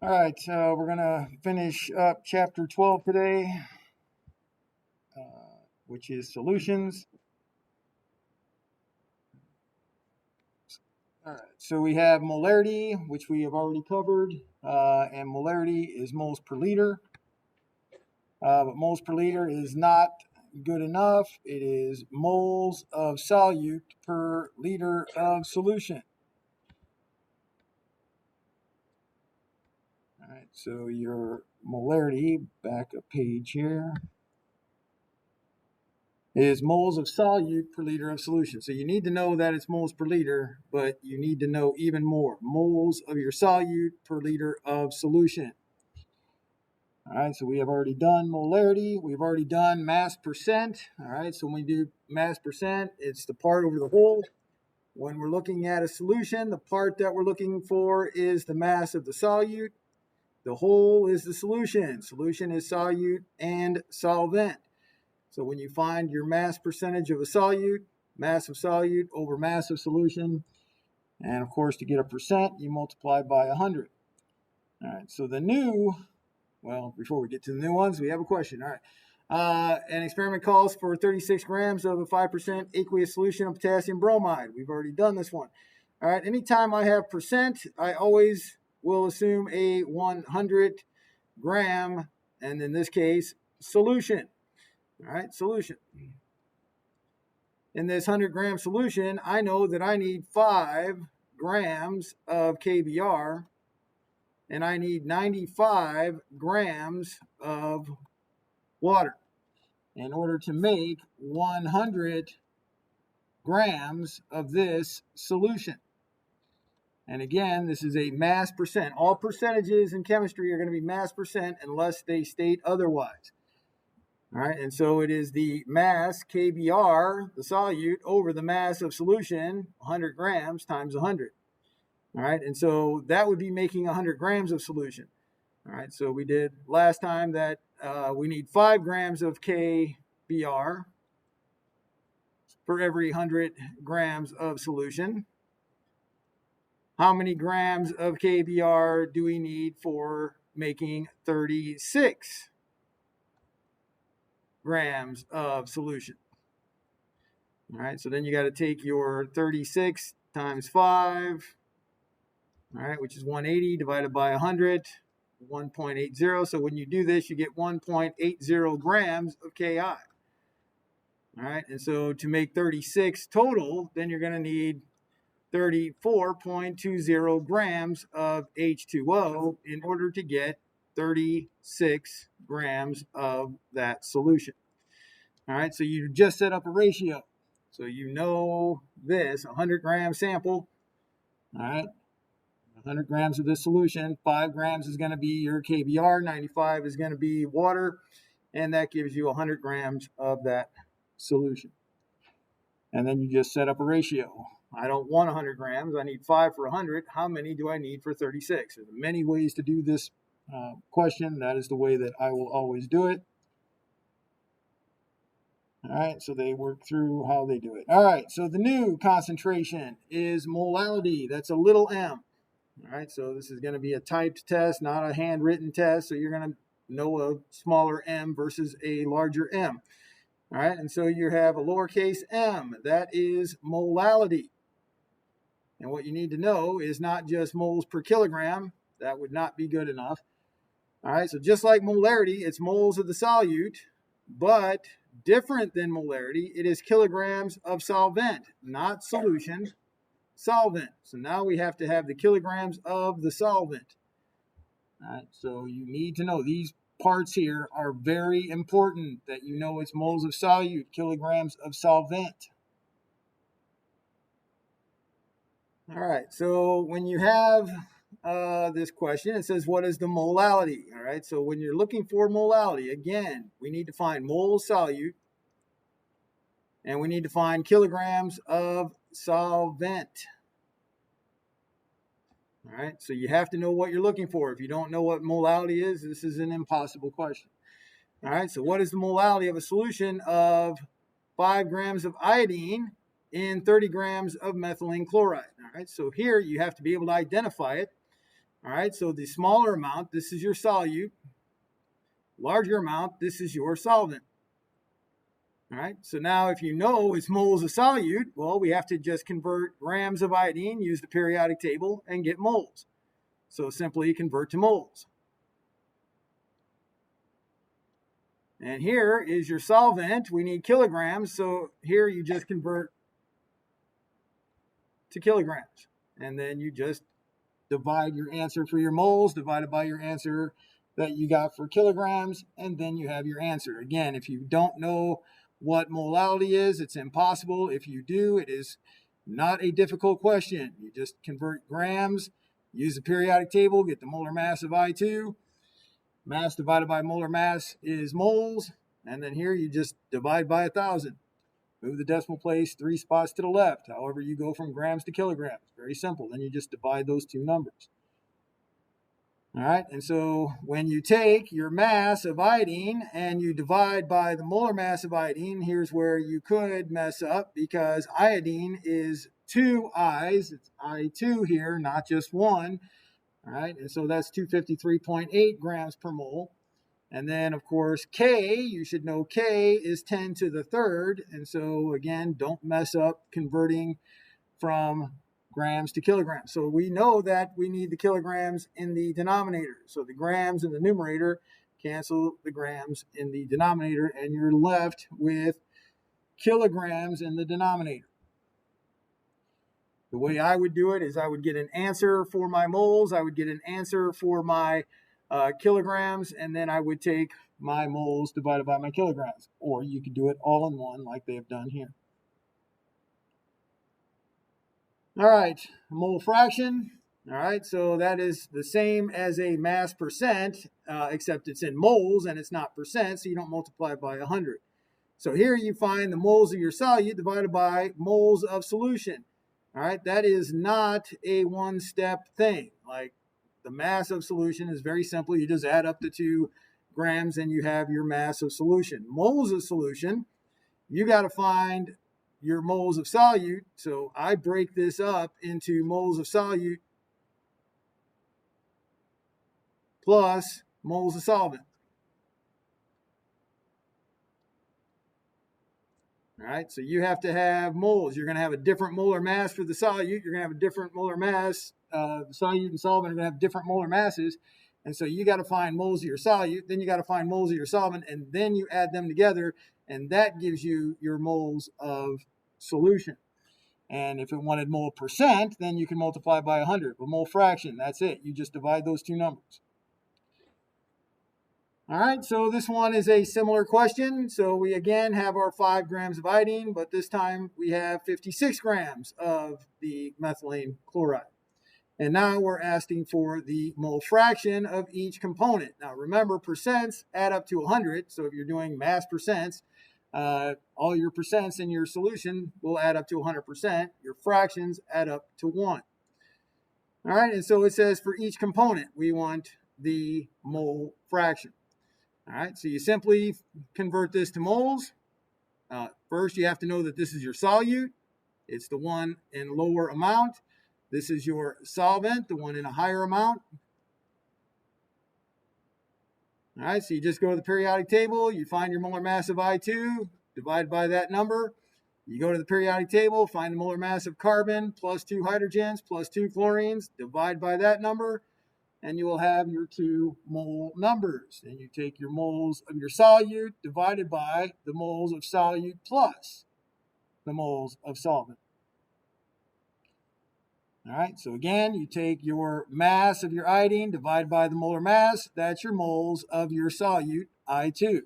All right, we're going to finish up chapter 12 today, which is solutions. All right, so we have molarity, which we have already covered, and molarity is moles per liter. But moles per liter is not good enough. It is moles of solute per liter of solution. All right, so your molarity, back a page here, is moles of solute per liter of solution. So you need to know that it's moles per liter, but you need to know even more. Moles of your solute per liter of solution. All right, so we have already done molarity. We've already done mass percent. All right, so when we do mass percent, it's the part over the whole. When we're looking at a solution, the part that we're looking for is the mass of the solute. The whole is the solution. Solution is solute and solvent. So when you find your mass percentage of a solute, mass of solute over mass of solution, and of course to get a percent, you multiply by 100. All right, so the new, well, before we get to the new ones, we have a question. All right. An experiment calls for 36 grams of a 5% aqueous solution of potassium bromide. We've already done this one. All right, anytime I have percent, I always will assume a 100 gram, and in this case, solution. All right, solution. In this 100-gram solution, I know that I need 5 grams of KBr, and I need 95 grams of water in order to make 100 grams of this solution. And again, this is a mass percent. All percentages in chemistry are going to be mass percent unless they state otherwise. All right, and so it is the mass, KBr, the solute, over the mass of solution, 100 grams times 100. All right, and so that would be making 100 grams of solution. All right, so we did last time that we need 5 grams of KBr for every 100 grams of solution. How many grams of KBr do we need for making 36 grams of solution? All right, so then you got to take your 36 times 5, all right, which is 180 divided by 100, 1.80. So when you do this, you get 1.80 grams of Ki. All right, and so to make 36 total, then you're going to need 34.20 grams of H2O in order to get 36 grams of that solution. All right, so you just set up a ratio. So you know this, 100-gram sample, all right, 100 grams of this solution, 5 grams is going to be your KBr, 95 is going to be water, and that gives you 100 grams of that solution. And then you just set up a ratio. I don't want 100 grams. I need 5 for 100. How many do I need for 36? There's many ways to do this question. That is the way that I will always do it. All right, so they work through how they do it. All right, so the new concentration is molality. That's a little m. All right, so this is going to be a typed test, not a handwritten test. So you're going to know a smaller m versus a larger m. All right, and so you have a lowercase m. That is molality. And what you need to know is not just moles per kilogram. That would not be good enough. All right, so just like molarity, it's moles of the solute, but different than molarity, it is kilograms of solvent, not solution, solvent. So now we have to have the kilograms of the solvent. All right, so you need to know these parts here are very important, that you know it's moles of solute, kilograms of solvent. All right, so when you have this question, it says, what is the molality? All right, so when you're looking for molality, again, we need to find moles solute, and we need to find kilograms of solvent. All right, so you have to know what you're looking for. If you don't know what molality is, this is an impossible question. All right, so what is the molality of a solution of 5 grams of iodine in 30 grams of methylene chloride? All right, so here you have to be able to identify it. All right, so the smaller amount, this is your solute. Larger amount, this is your solvent. All right, so now if you know it's moles of solute, well, we have to just convert grams of iodine, use the periodic table, and get moles. So simply convert to moles. And here is your solvent. We need kilograms, so here you just convert to kilograms. And then you just divide your answer for your moles, divided by your answer that you got for kilograms, and then you have your answer. Again, if you don't know what molality is, it's impossible. If you do, it is not a difficult question. You just convert grams, use the periodic table, get the molar mass of I2. Mass divided by molar mass is moles, and then here you just divide by 1,000. Move the decimal place 3 spots to the left. However, you go from grams to kilograms. Very simple. Then you just divide those two numbers. All right, and so when you take your mass of iodine and you divide by the molar mass of iodine, here's where you could mess up because iodine is 2 I's. It's I2 here, not just 1. All right, and so that's 253.8 grams per mole. And then, of course, K, you should know K is 10 to the third. And so, again, don't mess up converting from grams to kilograms. So we know that we need the kilograms in the denominator. So the grams in the numerator cancel the grams in the denominator, and you're left with kilograms in the denominator. The way I would do it is I would get an answer for my moles, I would get an answer for my kilograms, and then I would take my moles divided by my kilograms. Or you could do it all in one like they have done here. All right, mole fraction. All right, so that is the same as a mass percent, except it's in moles and it's not percent, so you don't multiply by 100. So here you find the moles of your solute divided by moles of solution. All right, that is not a one-step thing. Like the mass of solution is very simple. You just add up the 2 grams and you have your mass of solution. Moles of solution, you got to find your moles of solute. So I break this up into moles of solute plus moles of solvent. All right, so you have to have moles. You're going to have a different molar mass for the solute. You're going to have a different molar mass. Solute and solvent are going to have different molar masses. And so you got to find moles of your solute, then you got to find moles of your solvent, and then you add them together, and that gives you your moles of solution. And if it wanted mole percent, then you can multiply by 100. But mole fraction, that's it. You just divide those two numbers. All right, so this one is a similar question. So we again have our 5 grams of iodine, but this time we have 56 grams of the methylene chloride. And now we're asking for the mole fraction of each component. Now remember, percents add up to 100. So if you're doing mass percents, all your percents in your solution will add up to 100%. Your fractions add up to 1. All right, and so it says for each component, we want the mole fraction. All right, so you simply convert this to moles. First, you have to know that this is your solute. It's the one in lower amount. This is your solvent, the one in a higher amount. All right, so you just go to the periodic table. You find your molar mass of I2, divide by that number. You go to the periodic table, find the molar mass of carbon, plus 2 hydrogens, plus 2 chlorines, divide by that number, and you will have your 2 mole numbers. And you take your moles of your solute divided by the moles of solute plus the moles of solvent. All right, so again, you take your mass of your iodine, divide by the molar mass, that's your moles of your solute, I2.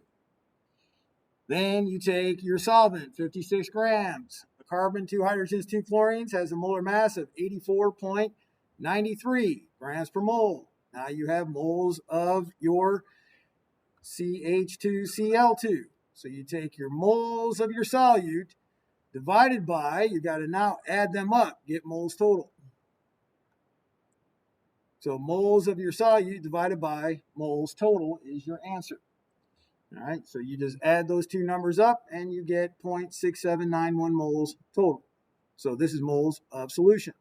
Then you take your solvent, 56 grams. A carbon, 2 hydrogens, 2 chlorines has a molar mass of 84.93 grams per mole. Now you have moles of your CH2Cl2. So you take your moles of your solute divided by, you got to now add them up, get moles total. So moles of your solute divided by moles total is your answer. All right, so you just add those two numbers up and you get 0.6791 moles total. So this is moles of solution.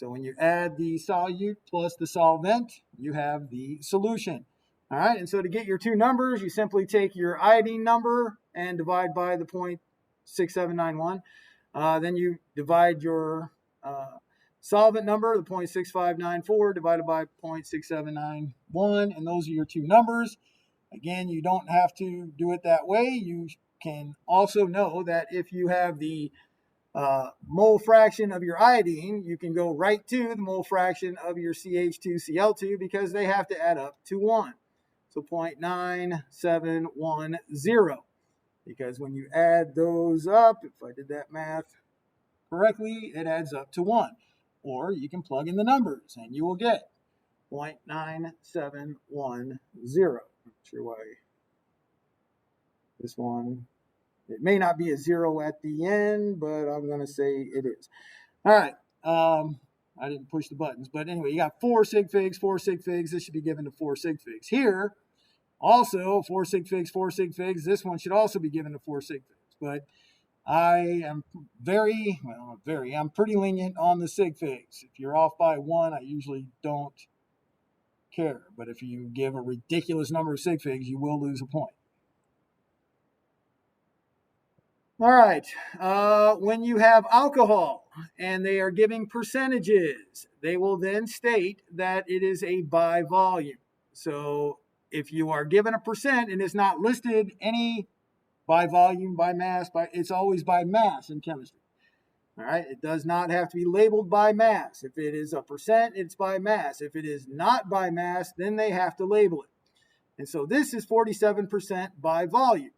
So when you add the solute plus the solvent, you have the solution. All right, and so to get your two numbers, you simply take your iodine number and divide by the 0.6791. Then you divide your solvent number, the 0.6594, divided by 0.6791, and those are your two numbers. Again, you don't have to do it that way. You can also know that if you have the mole fraction of your iodine, you can go right to the mole fraction of your CH2Cl2 because they have to add up to 1. So 0.9710. Because when you add those up, if I did that math correctly, it adds up to 1. Or you can plug in the numbers and you will get 0.9710. I'm not sure why this one, it may not be a 0 at the end, but I'm going to say it is. All right. I didn't push the buttons, but anyway, you got 4 sig figs, 4 sig figs. This should be given to 4 sig figs. Here, also 4 sig figs, 4 sig figs. This one should also be given to 4 sig figs, but I am I'm pretty lenient on the sig figs. If you're off by 1, I usually don't care. But if you give a ridiculous number of sig figs, you will lose a point. All right. When you have alcohol and they are giving percentages, they will then state that it is a by volume. So if you are given a percent and it's not listed any by volume, by mass, it's always by mass in chemistry. All right. It does not have to be labeled by mass. If it is a percent, it's by mass. If it is not by mass, then they have to label it. And so this is 47% by volume.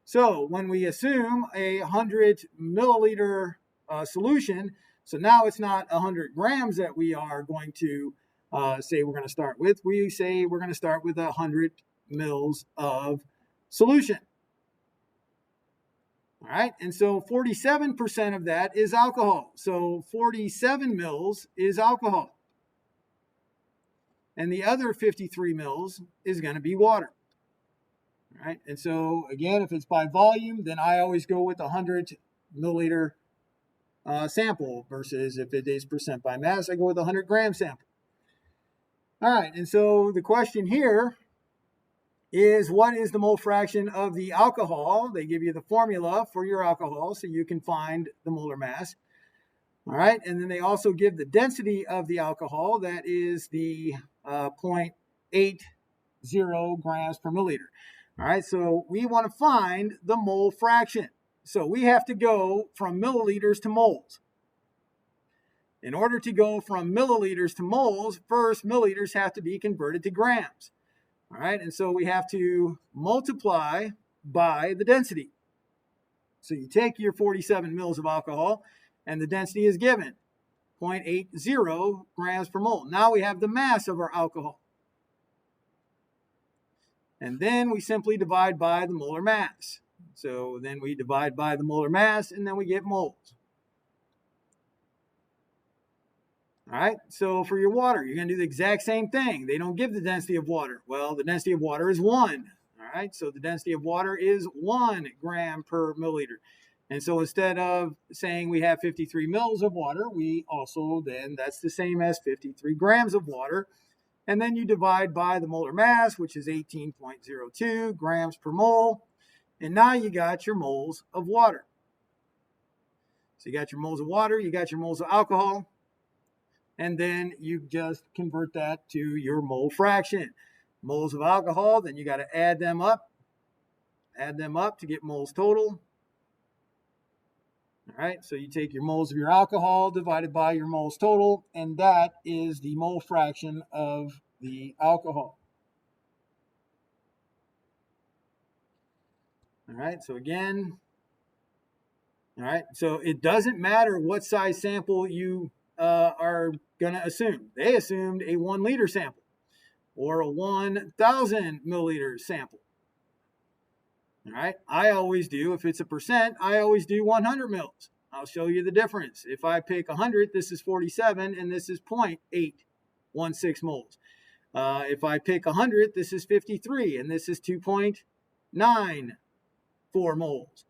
So when we assume a 100 milliliter solution, so now it's not 100 grams that we are going to say we're going to start with. We say we're going to start with 100 mils of solution. All right, and so 47% of that is alcohol. So 47 mils is alcohol. And the other 53 mils is going to be water. All right, and so again, if it's by volume, then I always go with 100 milliliter sample versus if it is percent by mass, I go with 100 gram sample. All right, and so the question here is what is the mole fraction of the alcohol? They give you the formula for your alcohol so you can find the molar mass. All right, and then they also give the density of the alcohol. That is the 0.80 grams per milliliter. All right, so we want to find the mole fraction. So we have to go from milliliters to moles. In order to go from milliliters to moles, first milliliters have to be converted to grams. All right, and so we have to multiply by the density. So you take your 47 mils of alcohol, and the density is given, 0.80 grams per mole. Now we have the mass of our alcohol. And then we simply divide by the molar mass. So then we divide by the molar mass, and then we get moles. All right, so for your water, you're going to do the exact same thing. They don't give the density of water. Well, the density of water is 1. All right, so the density of water is 1 gram per milliliter. And so instead of saying we have 53 mils of water, we also then, that's the same as 53 grams of water. And then you divide by the molar mass, which is 18.02 grams per mole. And now you got your moles of water. So you got your moles of water, you got your moles of alcohol. And then you just convert that to your mole fraction. Moles of alcohol, then you got to add them up to get moles total. All right, so you take your moles of your alcohol divided by your moles total, and that is the mole fraction of the alcohol. All right, so again, all right, so it doesn't matter what size sample you are going to assume. They assumed a 1 liter sample or a 1,000 milliliter sample. All right, I always do, if it's a percent, I always do 100 mils. I'll show you the difference. If I pick 100, this is 47, and this is 0.816 moles. If I pick 100, this is 53, and this is 2.94 moles.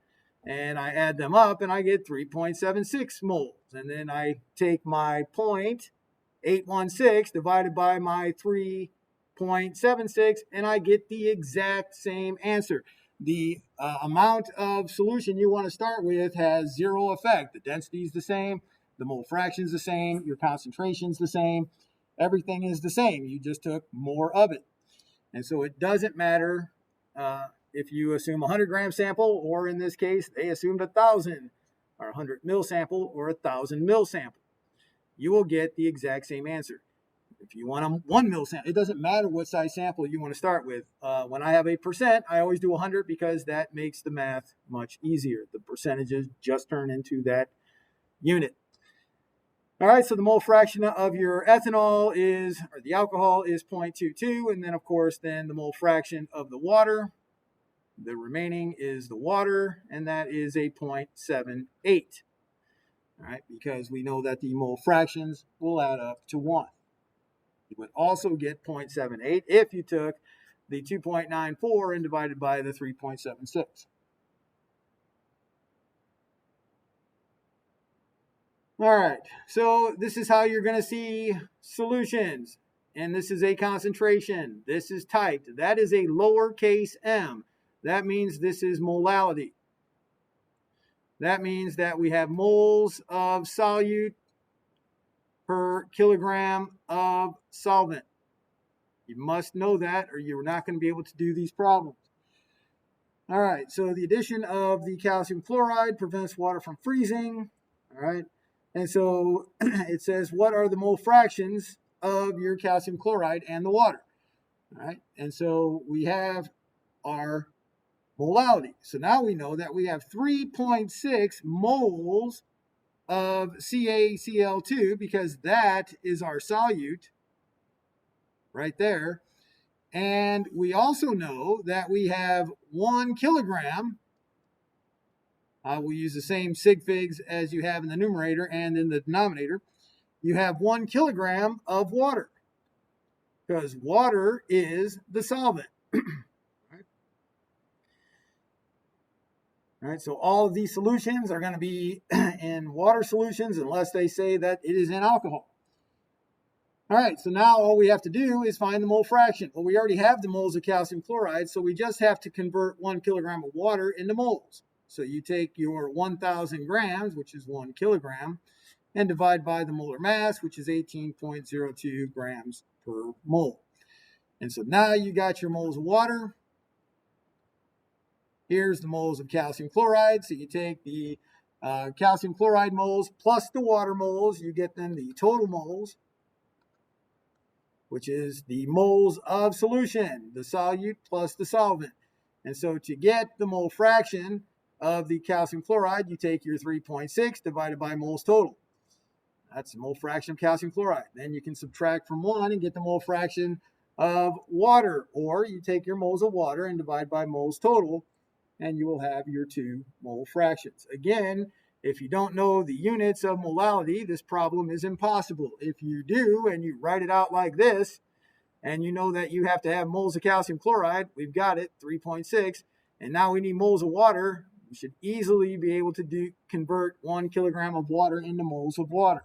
And I add them up, and I get 3.76 moles. And then I take my 0.816 divided by my 3.76, and I get the exact same answer. The amount of solution you want to start with has zero effect. The density is the same, the mole fraction is the same, your concentration is the same, everything is the same. You just took more of it. And so it doesn't matter if you assume a 100-gram sample, or in this case, they assumed 1,000, or 100 mil sample, or 1,000 mil sample. You will get the exact same answer. If you want a 1 mil sample, it doesn't matter what size sample you want to start with. When I have a percent, I always do 100 because that makes the math much easier. The percentages just turn into that unit. All right, so the mole fraction of your ethanol is, or the alcohol is 0.22, and then of course, then the mole fraction of the water, the remaining is the water, and that is a 0.78. All right, because we know that the mole fractions will add up to 1. You would also get 0.78 if you took the 2.94 and divided by the 3.76. All right, so this is how you're going to see solutions. And this is a concentration. This is typed. That is a lowercase m. That means this is molality. That means that we have moles of solute per kilogram of solvent. You must know that, or you're not going to be able to do these problems. All right, so the addition of the calcium chloride prevents water from freezing. All right, and so it says, what are the mole fractions of your calcium chloride and the water? All right, and so we have our molality. So now we know that we have 3.6 moles of CaCl2 because that is our solute right there. And we also know that we have 1 kilogram. We'll use the same sig figs as you have in the numerator and in the denominator. You have 1 kilogram of water because water is the solvent. All right, so all of these solutions are going to be in water solutions unless they say that it is in alcohol. All right, so now all we have to do is find the mole fraction. Well, we already have the moles of calcium chloride, so we just have to convert 1 kilogram of water into moles. So you take your 1,000 grams, which is 1 kilogram, and divide by the molar mass, which is 18.02 grams per mole. And so now you got your moles of water. Here's the moles of calcium chloride. So you take the calcium chloride moles plus the water moles, you get then the total moles, which is the moles of solution, the solute plus the solvent. And so to get the mole fraction of the calcium chloride, you take your 3.6 divided by moles total. That's the mole fraction of calcium chloride. Then you can subtract from 1 and get the mole fraction of water, or you take your moles of water and divide by moles total, and you will have your 2 mole fractions. Again, if you don't know the units of molality, this problem is impossible. If you do, and you write it out like this, and you know that you have to have moles of calcium chloride, we've got it, 3.6, and now we need moles of water, you should easily be able to convert 1 kilogram of water into moles of water.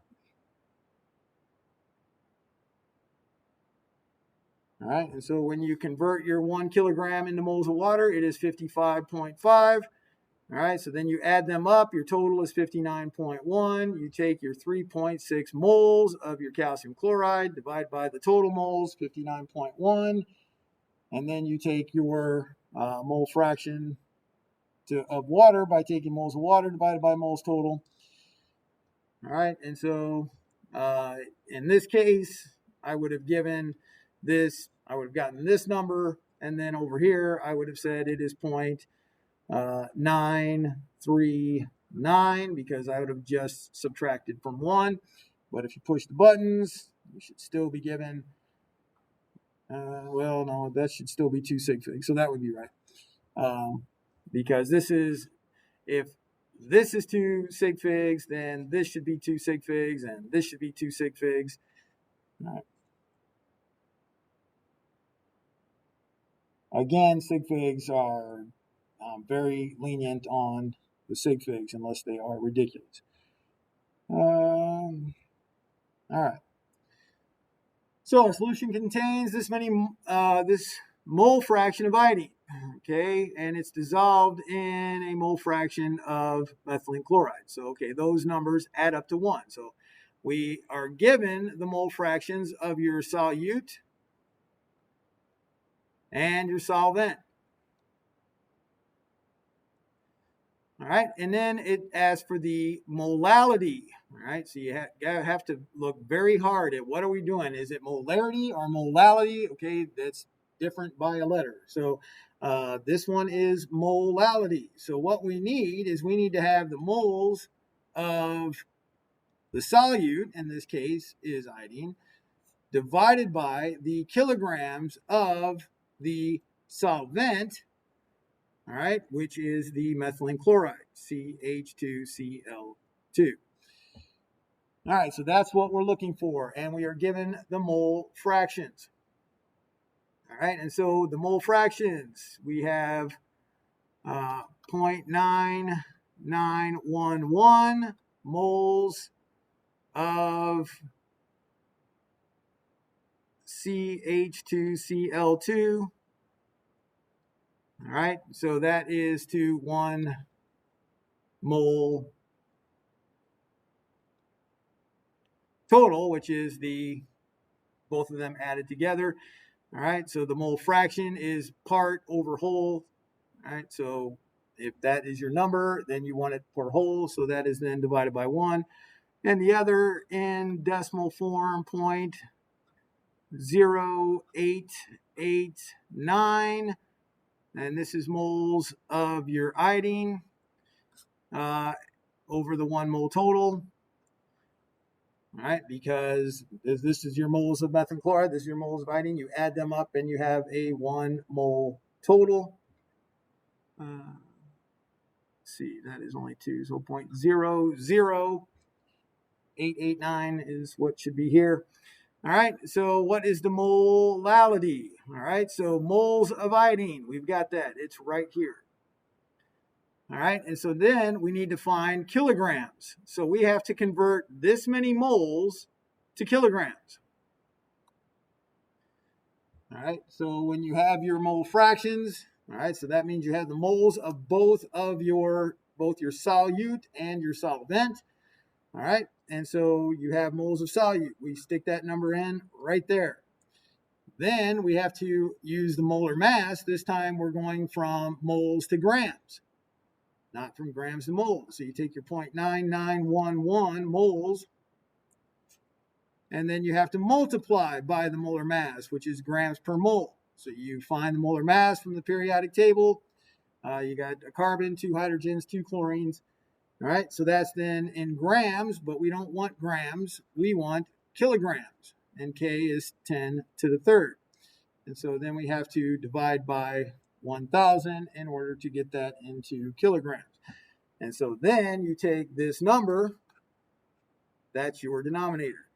All right, and so when you convert your 1 kilogram into moles of water, it is 55.5. All right, so then you add them up. Your total is 59.1. You take your 3.6 moles of your calcium chloride, divide by the total moles, 59.1. And then you take your mole fraction of water by taking moles of water divided by moles total. All right, and so in this case, I would have given this, I would have gotten this number, and then over here, I would have said it is 0.939 because I would have just subtracted from 1. But if you push the buttons, you should still be given, well, no, that should still be 2 sig figs, so that would be right. Because this is, if this is 2 sig figs, then this should be 2 sig figs, and this should be 2 sig figs. All right. Again, sig figs are very lenient on the sig figs unless they are ridiculous. All right. So a solution contains this many, this mole fraction of iodine, okay, and it's dissolved in a mole fraction of methylene chloride. So, okay, those numbers add up to 1. So we are given the mole fractions of your solute and your solvent. All right, and then it asks for the molality. All right, so you have to look very hard at what are we doing? Is it molarity or molality? Okay, that's different by a letter. So this one is molality. So what we need is we need to have the moles of the solute, in this case is iodine, divided by the kilograms of the solvent, all right, which is the methylene chloride, CH2Cl2. All right, so that's what we're looking for, and we are given the mole fractions. All right, and so the mole fractions, we have 0.9911 moles of CH2Cl2. All right, so that is to 1 mole total, which is the both of them added together. All right, so the mole fraction is part over whole. All right, so if that is your number, then you want it per whole, so that is then divided by 1. And the other in decimal form, 0.0889. And this is moles of your iodine over the 1 mole total. All right, because this is your moles of methylene chloride, this is your moles of iodine. You add them up and you have a 1 mole total. Let's see, that is only 2, so 0.00889 is what should be here. All right, so what is the molality? All right, so moles of iodine, we've got that. It's right here. All right, and so then we need to find kilograms. So we have to convert this many moles to kilograms. All right, so when you have your mole fractions, all right, so that means you have the moles of both your solute and your solvent. All right, and so you have moles of solute. We stick that number in right there. Then we have to use the molar mass. This time we're going from moles to grams, not from grams to moles. So you take your 0.9911 moles, and then you have to multiply by the molar mass, which is grams per mole. So you find the molar mass from the periodic table. You got a carbon, 2 hydrogens, 2 chlorines. All right, so that's then in grams, but we don't want grams. We want kilograms, and K is 10 to the third. And so then we have to divide by 1,000 in order to get that into kilograms. And so then you take this number, that's your denominator.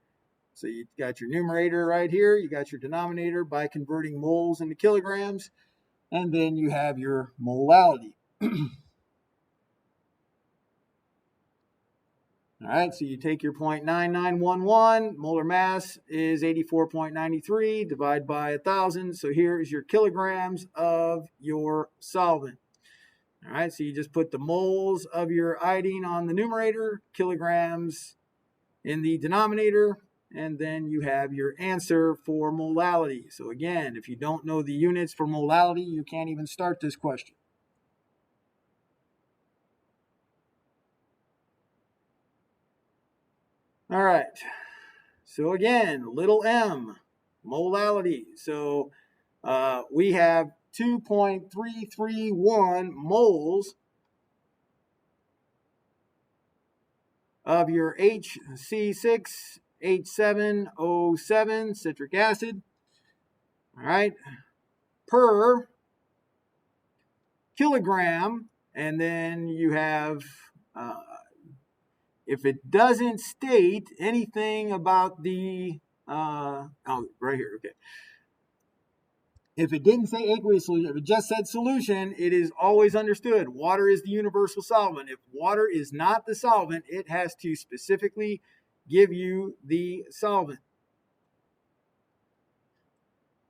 So you got your numerator right here, you got your denominator by converting moles into kilograms, and then you have your molality. All right, so you take your 0.9911, molar mass is 84.93, divide by 1,000. So here is your kilograms of your solvent. All right, so you just put the moles of your iodine on the numerator, kilograms in the denominator, and then you have your answer for molality. So again, if you don't know the units for molality, you can't even start this question. All right, so again, little m, molality. So we have 2.331 moles of your HC6H7O7 citric acid, all right, per kilogram. And then you have, if it doesn't state anything about the, oh, right here, okay. If it didn't say aqueous solution, if it just said solution, it is always understood. Water is the universal solvent. If water is not the solvent, it has to specifically give you the solvent.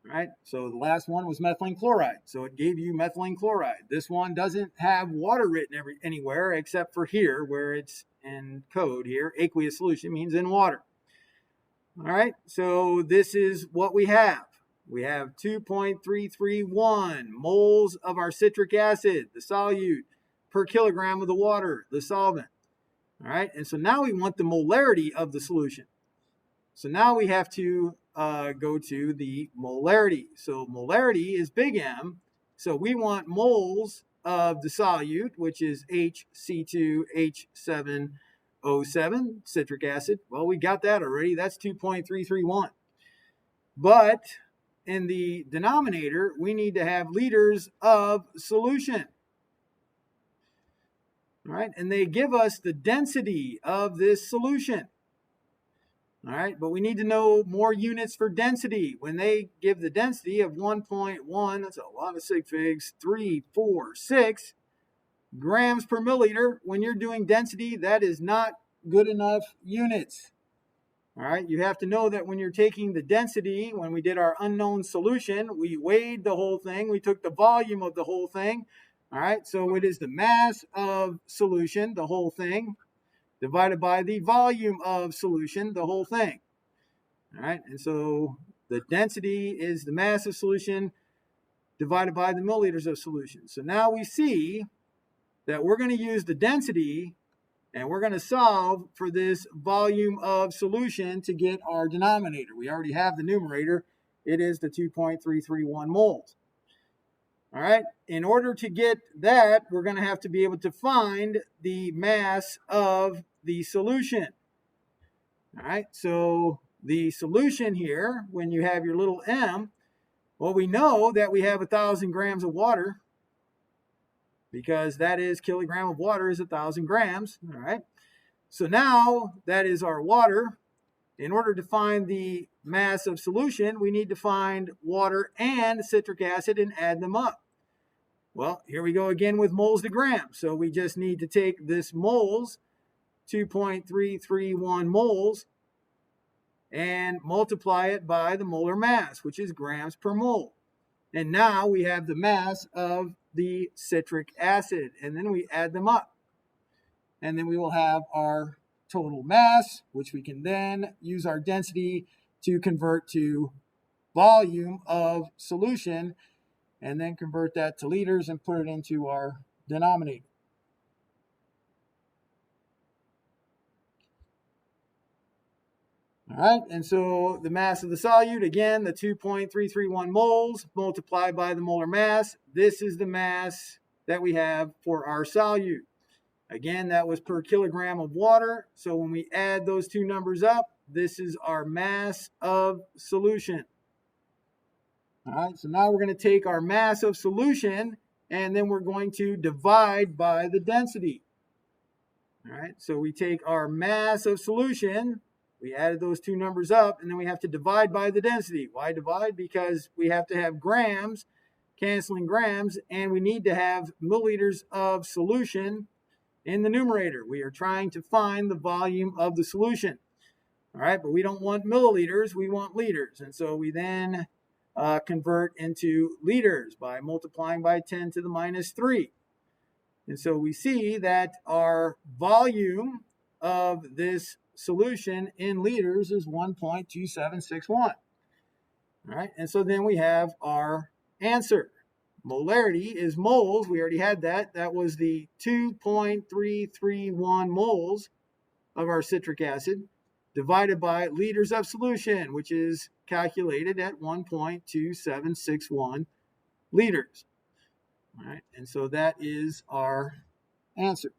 Right? So the last one was methylene chloride. So it gave you methylene chloride. This one doesn't have water written anywhere except for here where it's in code here. Aqueous solution means in water. All right, so this is what we have. We have 2.331 moles of our citric acid, the solute, per kilogram of the water, the solvent. All right, and so now we want the molarity of the solution. So now we have to go to the molarity. So molarity is big M. So we want moles of the solute, which is HC2H7O7, citric acid. Well, we got that already. That's 2.331. But in the denominator, we need to have liters of solution. All right, and they give us the density of this solution. All right, but we need to know more units for density. When they give the density of 1.1, that's a lot of sig figs, 3, 4, 6 grams per milliliter. When you're doing density, that is not good enough units. All right, you have to know that when you're taking the density, when we did our unknown solution, we weighed the whole thing. We took the volume of the whole thing. All right, so it is the mass of solution, the whole thing, divided by the volume of solution, the whole thing. All right, and so the density is the mass of solution divided by the milliliters of solution. So now we see that we're going to use the density and we're going to solve for this volume of solution to get our denominator. We already have the numerator. It is the 2.331 moles. All right, in order to get that, we're going to have to be able to find the mass of the solution. All right, so the solution here, when you have your little m, well, we know that we have 1,000 grams of water because that is kilogram of water is 1,000 grams. All right, so now that is our water. In order to find the mass of solution, we need to find water and citric acid and add them up. Well, here we go again with moles to grams. So we just need to take this moles, 2.331 moles, and multiply it by the molar mass, which is grams per mole. And now we have the mass of the citric acid, and then we add them up. And then we will have our total mass, which we can then use our density to convert to volume of solution, and then convert that to liters and put it into our denominator. All right, and so the mass of the solute, again, the 2.331 moles multiplied by the molar mass. This is the mass that we have for our solute. Again, that was per kilogram of water. So when we add those two numbers up, this is our mass of solution. All right, so now we're going to take our mass of solution and then we're going to divide by the density. All right, so we take our mass of solution, we added those two numbers up, and then we have to divide by the density. Why divide? Because we have to have grams, canceling grams, and we need to have milliliters of solution in the numerator. We are trying to find the volume of the solution. All right, but we don't want milliliters, we want liters. And so we then convert into liters by multiplying by 10 to the minus 3. And so we see that our volume of this solution in liters is 1.2761. All right, and so then we have our answer. Molarity is moles. We already had that. That was the 2.331 moles of our citric acid divided by liters of solution, which is calculated at 1.2761 liters. All right, and so that is our answer.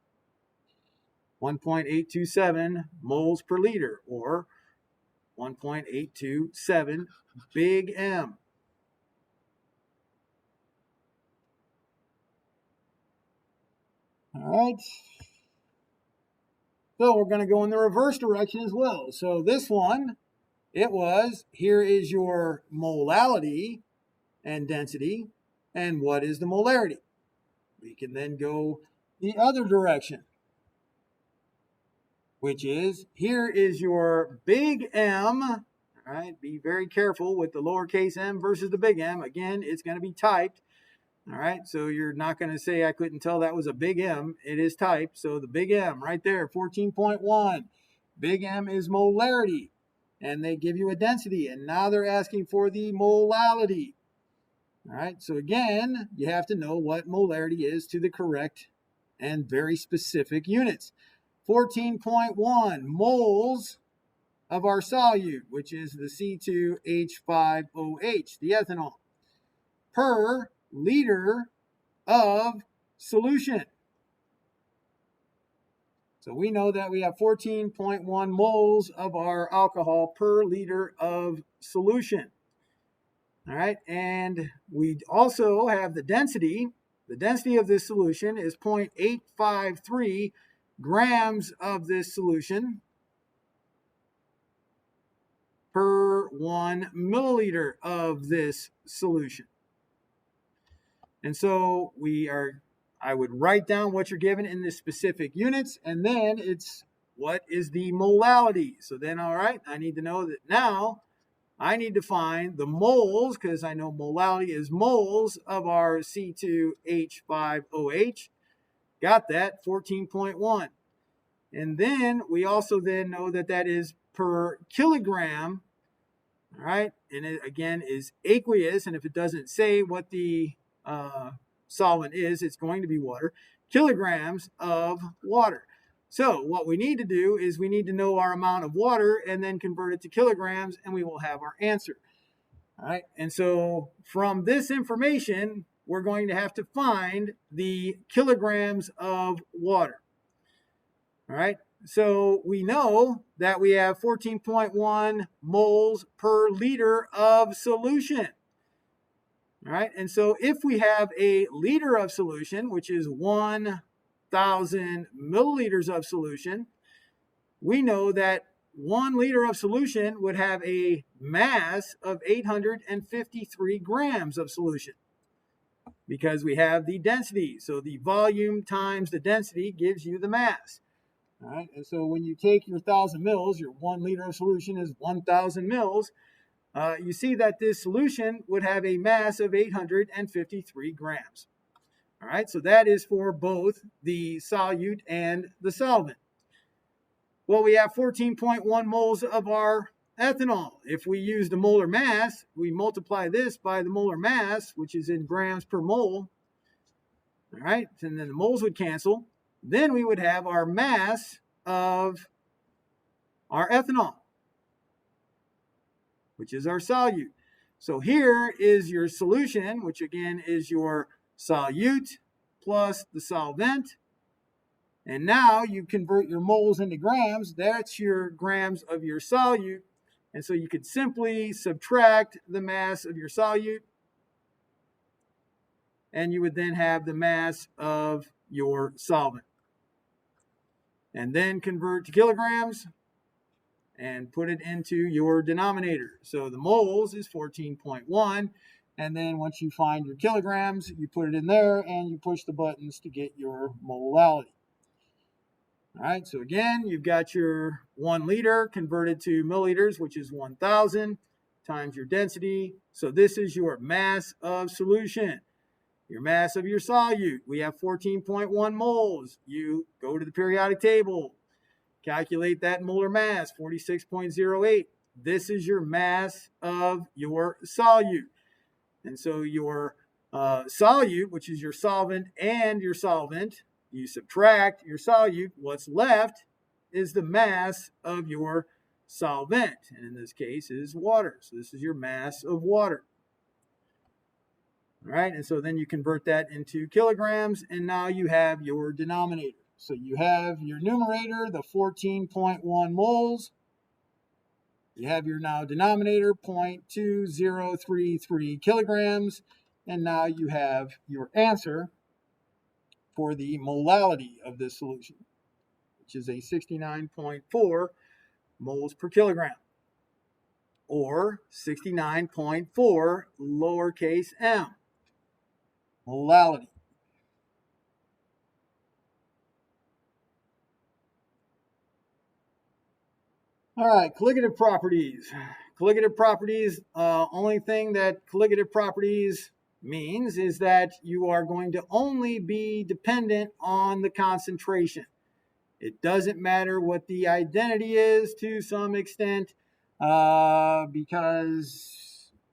1.827 moles per liter, or 1.827 big M. All right. So we're going to go in the reverse direction as well. So this one, it was, here is your molality, and density, and what is the molarity. We can then go the other direction, which is, here is your big M. All right, be very careful with the lowercase m versus the big M. Again, it's going to be typed. All right, so you're not going to say I couldn't tell that was a big M. It is typed. So the big M right there, 14.1. Big M is molarity. And they give you a density. And now they're asking for the molality. All right, so again, you have to know what molarity is to the correct and very specific units. 14.1 moles of our solute, which is the C2H5OH, the ethanol, per liter of solution. So we know that we have 14.1 moles of our alcohol per liter of solution. All right, and we also have the density. The density of this solution is 0.853 grams of this solution per 1 milliliter of this solution. And so I would write down what you're given in the specific units, and then it's what is the molality. So then, all right, I need to know that now I need to find the moles, because I know molality is moles of our C2H5OH. Got that, 14.1. And then we also then know that that is per kilogram, all right? And it, again, is aqueous, and if it doesn't say what the solvent is, it's going to be water, kilograms of water. So what we need to do is we need to know our amount of water and then convert it to kilograms, and we will have our answer. All right, and so from this information, we're going to have to find the kilograms of water. All right, so we know that we have 14.1 moles per liter of solution. All right, and so if we have a liter of solution, which is 1,000 milliliters of solution, we know that 1 liter of solution would have a mass of 853 grams of solution, because we have the density. So the volume times the density gives you the mass. All right, and so when you take your 1,000 mils, your 1 liter of solution is 1,000 mils. You see that this solution would have a mass of 853 grams. All right, so that is for both the solute and the solvent. Well, we have 14.1 moles of our ethanol. If we use the molar mass, we multiply this by the molar mass, which is in grams per mole. All right, and then the moles would cancel. Then we would have our mass of our ethanol, which is our solute. So here is your solution, which again is your solute plus the solvent. And now you convert your moles into grams. That's your grams of your solute. And so you could simply subtract the mass of your solute, and you would then have the mass of your solvent. And then convert to kilograms and put it into your denominator. So the moles is 14.1. And then once you find your kilograms, you put it in there and you push the buttons to get your molality. All right, so again, you've got your 1 liter converted to milliliters, which is 1,000 times your density. So this is your mass of solution. Your mass of your solute, we have 14.1 moles. You go to the periodic table, calculate that molar mass, 46.08. This is your mass of your solute. And so your solute, which is your solvent and your solvent, you subtract your solute, what's left is the mass of your solvent. And in this case is water. So this is your mass of water. All right, and so then you convert that into kilograms, and now you have your denominator. So you have your numerator, the 14.1 moles. You have your now denominator, 0.2033 kilograms. And now you have your answer for the molality of this solution, which is a 69.4 moles per kilogram. or 69.4 lowercase m. Molality. All right, colligative properties. Colligative properties, only thing that colligative properties means is that you are going to only be dependent on the concentration. It doesn't matter what the identity is to some extent, because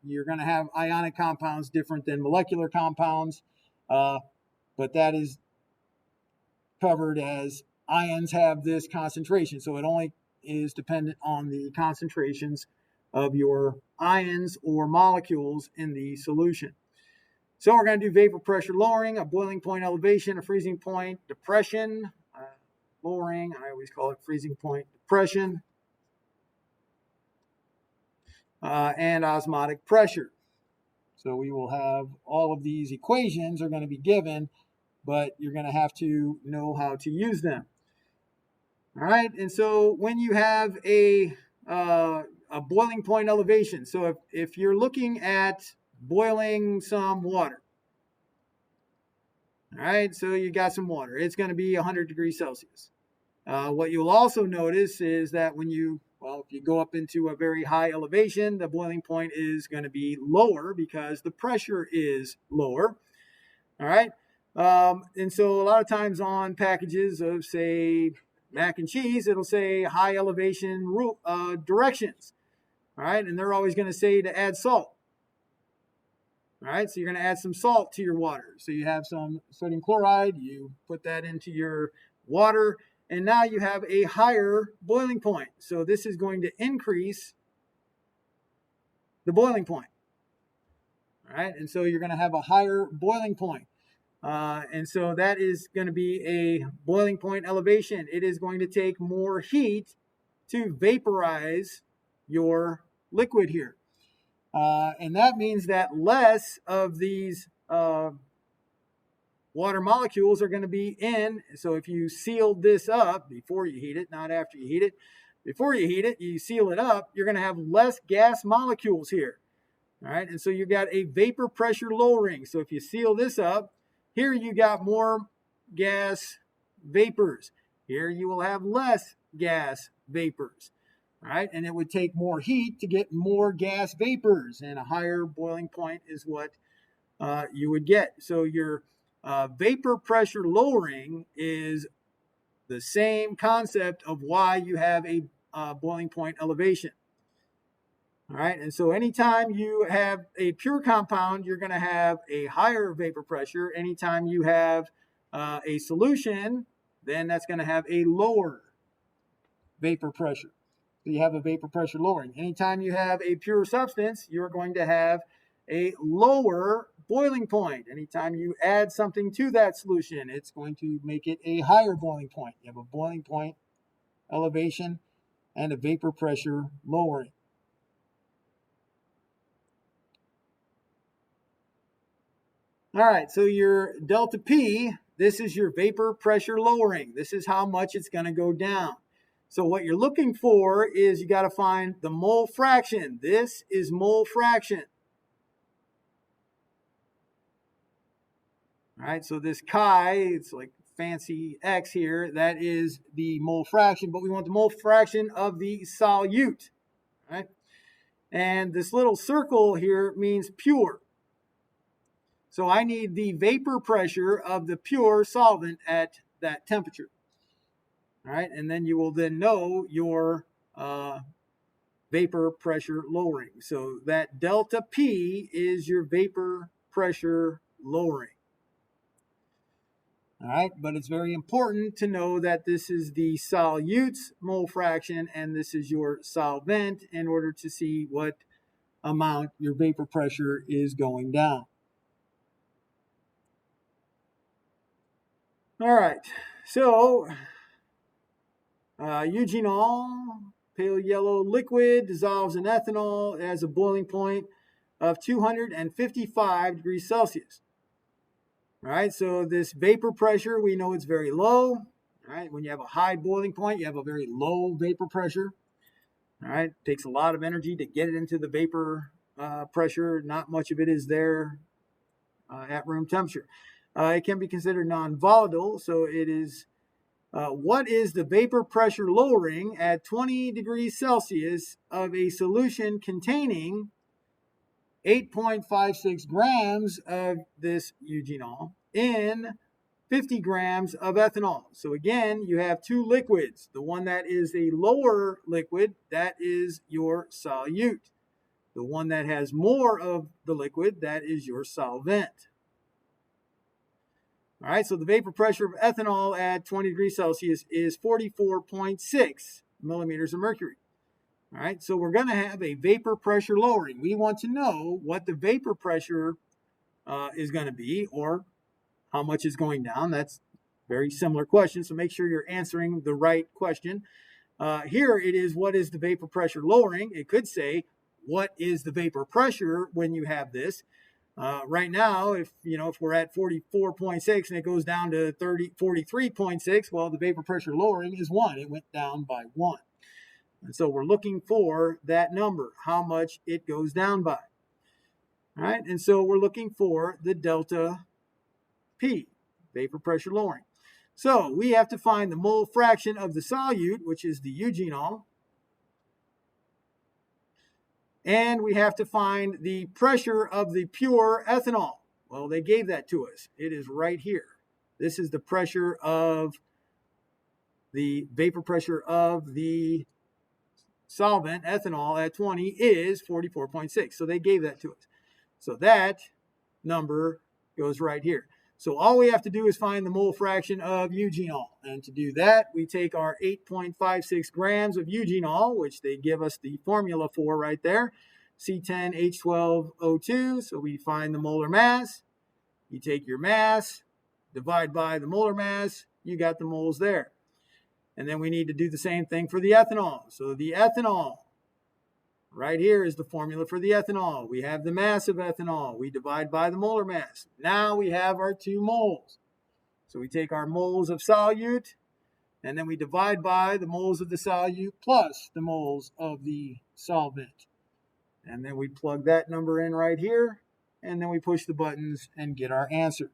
you're going to have ionic compounds different than molecular compounds, but that is covered as ions have this concentration. So it only is dependent on the concentrations of your ions or molecules in the solution. So we're going to do vapor pressure lowering, a boiling point elevation, a freezing point depression, lowering, I always call it freezing point depression, and osmotic pressure. So we will have all of these equations are going to be given, but you're going to have to know how to use them. All right, and so when you have a boiling point elevation, so if you're looking at boiling some water, all right, so you got some water, it's going to be 100 degrees Celsius. What you'll also notice is that when if you go up into a very high elevation, the boiling point is going to be lower because the pressure is lower. All right, and so a lot of times on packages of, say, mac and cheese, it'll say high elevation directions. All right, and they're always going to say to add salt. All right, so you're going to add some salt to your water. So you have some sodium chloride, you put that into your water, and now you have a higher boiling point. So this is going to increase the boiling point. All right, and so you're going to have a higher boiling point. And so that is going to be a boiling point elevation. It is going to take more heat to vaporize your liquid here. And that means that less of these water molecules are going to be in. So if you sealed this up before you heat it, not after you heat it, before you heat it, you seal it up, you're going to have less gas molecules here. All right, and so you got a vapor pressure lowering. So if you seal this up, here you got more gas vapors. Here you will have less gas vapors. All right, and it would take more heat to get more gas vapors, and a higher boiling point is what you would get. So your vapor pressure lowering is the same concept of why you have a boiling point elevation. All right, and so anytime you have a pure compound, you're going to have a higher vapor pressure. Anytime you have a solution, then that's going to have a lower vapor pressure. So you have a vapor pressure lowering. Anytime you have a pure substance, you're going to have a lower boiling point. Anytime you add something to that solution, it's going to make it a higher boiling point. You have a boiling point elevation and a vapor pressure lowering. All right, so your delta P, this is your vapor pressure lowering. This is how much it's going to go down. So what you're looking for is you got to find the mole fraction. This is mole fraction. All right, so this chi, it's like fancy X here, that is the mole fraction, but we want the mole fraction of the solute. All right, and this little circle here means pure. So I need the vapor pressure of the pure solvent at that temperature. All right, and then you will then know your vapor pressure lowering. So that delta P is your vapor pressure lowering. All right, but it's very important to know that this is the solute's mole fraction and this is your solvent in order to see what amount your vapor pressure is going down. All right, so eugenol, pale yellow liquid, dissolves in ethanol. It has a boiling point of 255 degrees Celsius. All right, so this vapor pressure, we know it's very low. All right, when you have a high boiling point, you have a very low vapor pressure. All right, takes a lot of energy to get it into the vapor pressure. Not much of it is there at room temperature. It can be considered non-volatile, so it is. What is the vapor pressure lowering at 20 degrees Celsius of a solution containing 8.56 grams of this eugenol in 50 grams of ethanol? So again, you have two liquids. The one that is a lower liquid, that is your solute. The one that has more of the liquid, that is your solvent. All right, so the vapor pressure of ethanol at 20 degrees Celsius is 44.6 millimeters of mercury. All right, so we're going to have a vapor pressure lowering. We want to know what the vapor pressure is going to be, or how much is going down. That's a very similar question, so make sure you're answering the right question. Here it is, what is the vapor pressure lowering? It could say, what is the vapor pressure when you have this? Right now, if we're at 44.6 and it goes down to 43.6, well, the vapor pressure lowering is 1. It went down by 1. And so we're looking for that number, how much it goes down by. All right, and so we're looking for the delta P, vapor pressure lowering. So we have to find the mole fraction of the solute, which is the eugenol, and we have to find the pressure of the pure ethanol. Well, they gave that to us. It is right here. This is the pressure of the vapor pressure of the solvent, ethanol, at 20 is 44.6. So they gave that to us. So that number goes right here. So all we have to do is find the mole fraction of eugenol. And to do that, we take our 8.56 grams of eugenol, which they give us the formula for right there, C10H12O2. So we find the molar mass. You take your mass, divide by the molar mass, you got the moles there. And then we need to do the same thing for the ethanol. So the ethanol, right here is the formula for the ethanol. We have the mass of ethanol. We divide by the molar mass. Now we have our 2 moles. So we take our moles of solute, and then we divide by the moles of the solute plus the moles of the solvent. And then we plug that number in right here, and then we push the buttons and get our answer.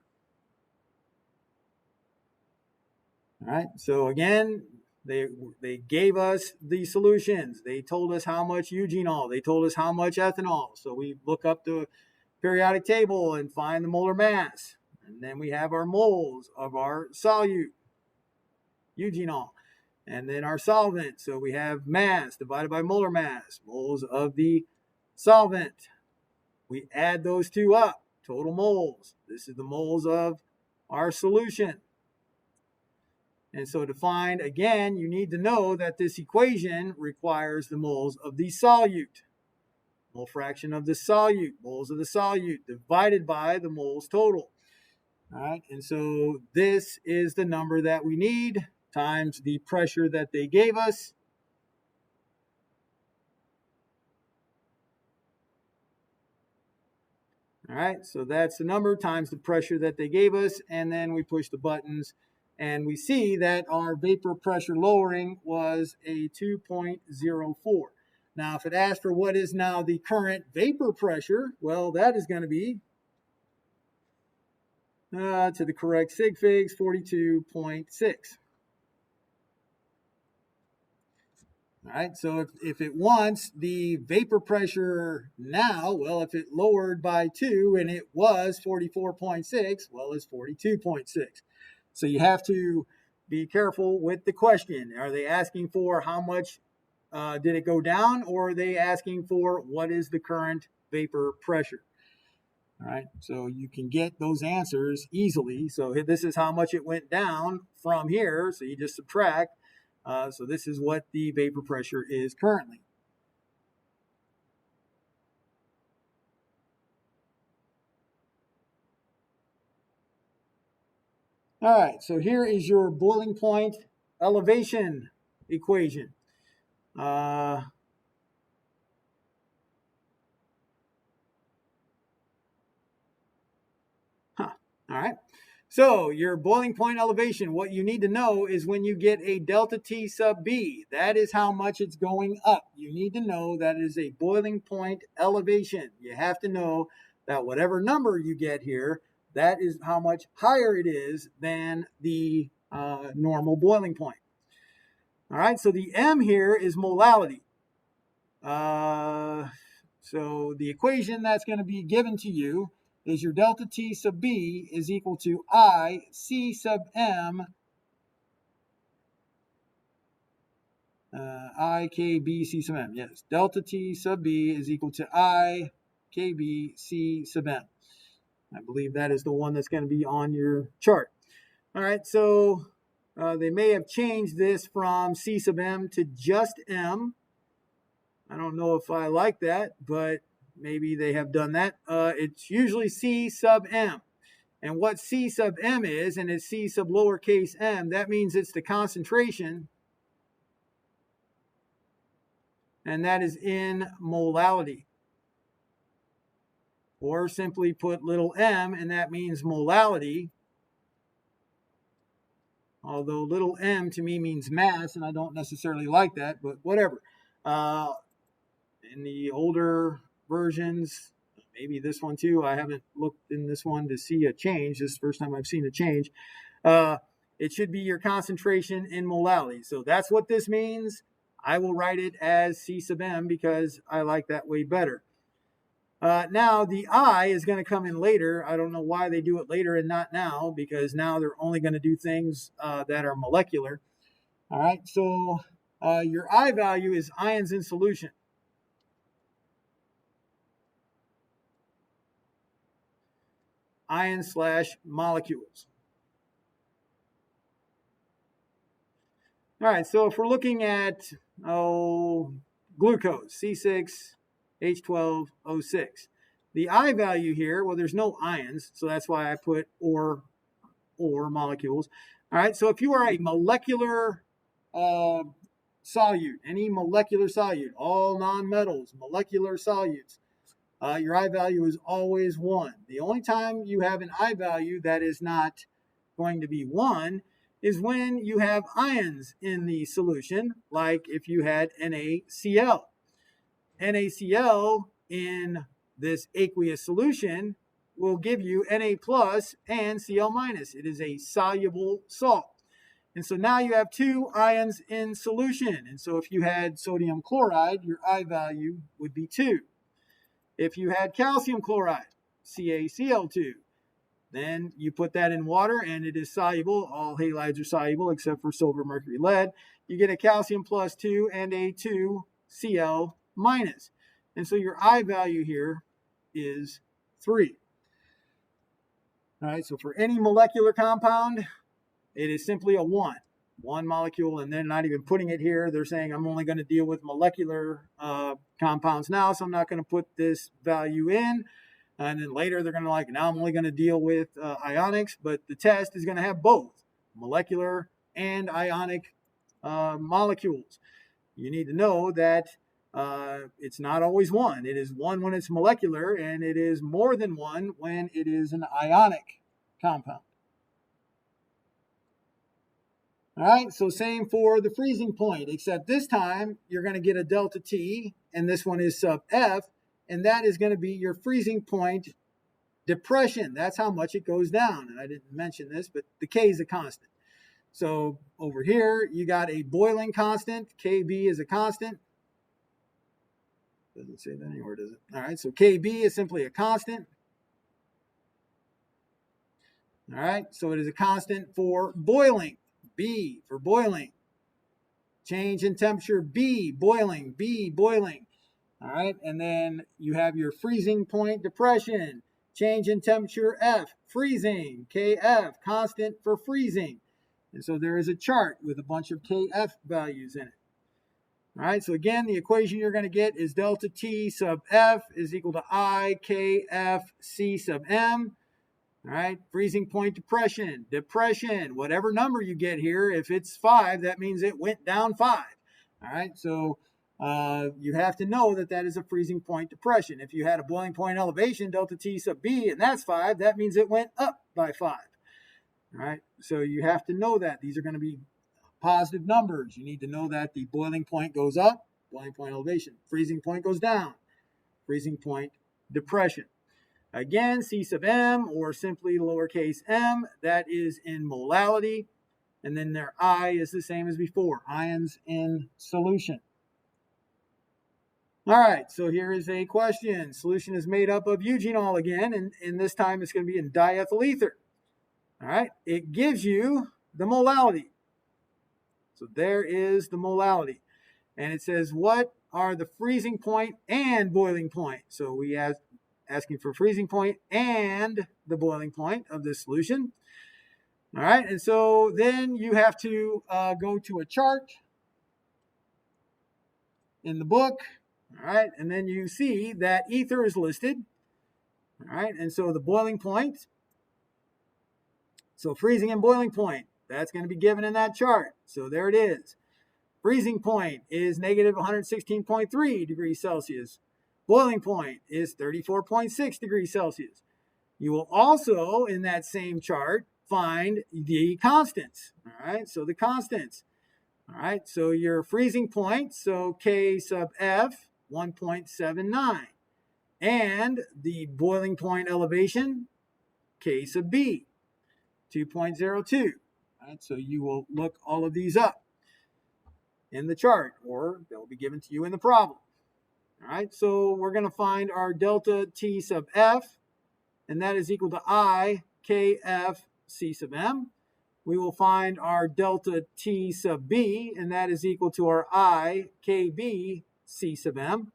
All right, so again, they gave us the solutions. They told us how much eugenol. They told us how much ethanol. So we look up the periodic table and find the molar mass. And then we have our moles of our solute, eugenol. And then our solvent. So we have mass divided by molar mass, moles of the solvent. We add those two up, total moles. This is the moles of our solution. And so to find, again, you need to know that this equation requires the moles of the solute. Mole fraction of the solute, moles of the solute, divided by the moles total. All right, and so this is the number that we need times the pressure that they gave us. All right, so that's the number times the pressure that they gave us, and then we push the buttons, and we see that our vapor pressure lowering was a 2.04. Now, if it asks for what is now the current vapor pressure, well, that is going to be, to the correct sig figs, 42.6. All right, so if it wants the vapor pressure now, well, if it lowered by 2 and it was 44.6, well, it's 42.6. So you have to be careful with the question. Are they asking for how much did it go down, or are they asking for what is the current vapor pressure? All right, so you can get those answers easily. So this is how much it went down from here. So you just subtract. So this is what the vapor pressure is currently. All right, so here is your boiling point elevation equation. All right, So your boiling point elevation, what you need to know is when you get a delta T sub B, that is how much it's going up. You need to know that it is a boiling point elevation. You have to know that whatever number you get here, that is how much higher it is than the normal boiling point. All right, so the M here is molality. So the equation that's going to be given to you is your delta T sub B is equal to I C sub M I K B C sub M. Yes, delta T sub B is equal to I K B C sub M. I believe that is the one that's going to be on your chart. All right, so they may have changed this from C sub M to just M. I don't know if I like that, but maybe they have done that. It's usually C sub M. And what C sub M is, and it's C sub lowercase m, that means it's the concentration, and that is in molality. Or simply put little m, and that means molality. Although little m to me means mass, and I don't necessarily like that, but whatever. In the older versions, maybe this one too, I haven't looked in this one to see a change. This is the first time I've seen a change. It should be your concentration in molality. So that's what this means. I will write it as C sub M because I like that way better. Now the I is going to come in later. I don't know why they do it later and not now, because now they're only going to do things that are molecular. All right, so your I value is ions in solution. Ions / molecules. All right, so if we're looking at glucose, C6H12O6, the I value here, well, there's no ions, so that's why I put or molecules. All right, so if you are a molecular solute, any molecular solute, all nonmetals, molecular solutes, your I value is always 1. The only time you have an I value that is not going to be 1 is when you have ions in the solution, like if you had NaCl. NaCl in this aqueous solution will give you Na plus and Cl minus. It is a soluble salt. And so now you have 2 ions in solution. And so if you had sodium chloride, your I value would be 2. If you had calcium chloride, CaCl2, then you put that in water and it is soluble. All halides are soluble except for silver, mercury, lead. You get a calcium plus 2 and a 2Cl minus. And so your I value here is 3. All right, so for any molecular compound, it is simply a 1. One molecule, and they're not even putting it here. They're saying I'm only going to deal with molecular compounds now, so I'm not going to put this value in. And then later they're going to now I'm only going to deal with ionics, but the test is going to have both molecular and ionic molecules. You need to know that it's not always 1. It is 1 when it's molecular, and it is more than 1 when it is an ionic compound. All right, so same for the freezing point, except this time you're going to get a delta T, and this one is sub F, and that is going to be your freezing point depression. That's how much it goes down. And I didn't mention this, but the K is a constant. So over here, you got a boiling constant. KB is a constant. Doesn't say that anywhere, does it? All right, so KB is simply a constant. All right, so it is a constant for boiling. B for boiling. Change in temperature, B, boiling, B, boiling. All right, and then you have your freezing point depression. Change in temperature, F, freezing, KF, constant for freezing. And so there is a chart with a bunch of KF values in it. All right, so again, the equation you're going to get is delta T sub F is equal to I KF C sub M. All right, freezing point depression, whatever number you get here, if it's 5, that means it went down 5. All right, so you have to know that that is a freezing point depression. If you had a boiling point elevation, delta T sub B, and that's 5, that means it went up by 5. All right, so you have to know that these are going to be positive numbers. You need to know that the boiling point goes up, boiling point elevation, freezing point goes down, freezing point depression. Again, C sub m, or simply lowercase m, that is in molality. And then their I is the same as before, ions in solution. All right, so here is a question. Solution is made up of eugenol again, and this time it's going to be in diethyl ether. All right, it gives you the molality. So there is the molality. And it says, what are the freezing point and boiling point? So we have asking for freezing point and the boiling point of this solution. All right, and so then you have to go to a chart in the book. All right, and then you see that ether is listed. All right, and so the boiling point, so freezing and boiling point, that's going to be given in that chart. So there it is. Freezing point is negative 116.3 degrees Celsius. Boiling point is 34.6 degrees Celsius. You will also, in that same chart, find the constants. All right, so the constants. All right, so your freezing point, so K sub F, 1.79. And the boiling point elevation, K sub B, 2.02. All right, so you will look all of these up in the chart, or they'll be given to you in the problem. All right, so we're going to find our delta T sub F, and that is equal to I KF C sub M. We will find our delta T sub B, and that is equal to our I KB C sub M.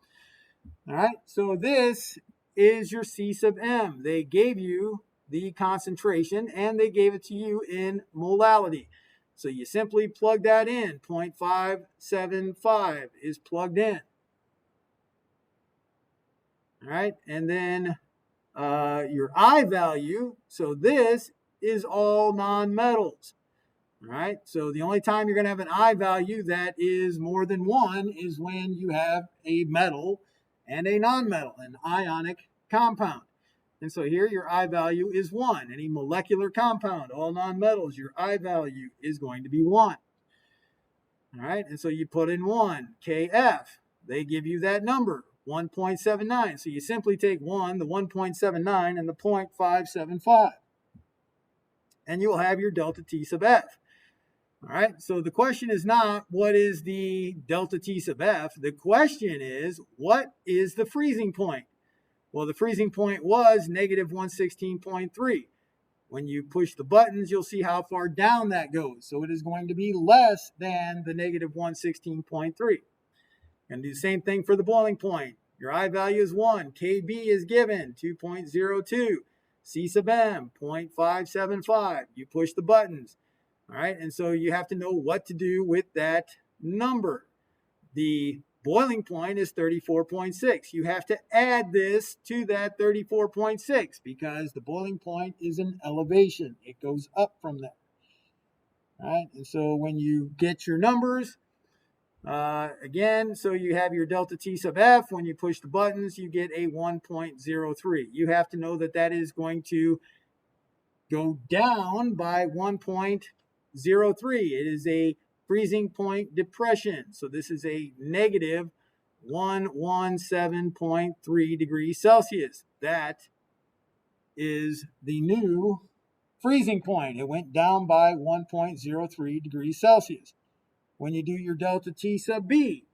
All right, so this is your C sub M. They gave you the concentration, and they gave it to you in molality. So you simply plug that in. 0.575 is plugged in. All right, and then your I value, so this is all nonmetals. All right, so the only time you're going to have an I value that is more than 1 is when you have a metal and a nonmetal, an ionic compound. And so here your I value is 1. Any molecular compound, all nonmetals, your I value is going to be 1. All right, and so you put in 1, KF. They give you that number, 1.79. So you simply take 1, the 1.79, and the 0.575. And you will have your delta T sub F. All right, so the question is not what is the delta T sub F. The question is, what is the freezing point? Well, the freezing point was negative 116.3. When you push the buttons, you'll see how far down that goes. So it is going to be less than the negative 116.3. And do the same thing for the boiling point. Your I value is 1. KB is given 2.02. C sub M, 0.575. You push the buttons. All right, and so you have to know what to do with that number. The boiling point is 34.6. You have to add this to that 34.6 because the boiling point is an elevation. It goes up from there. All right, and so when you get your numbers, again, so you have your delta T sub F. When you push the buttons, you get a 1.03. You have to know that that is going to go down by 1.03. It is a freezing point depression. So this is a negative 117.3 degrees Celsius. That is the new freezing point. It went down by 1.03 degrees Celsius. When you do your delta T sub B,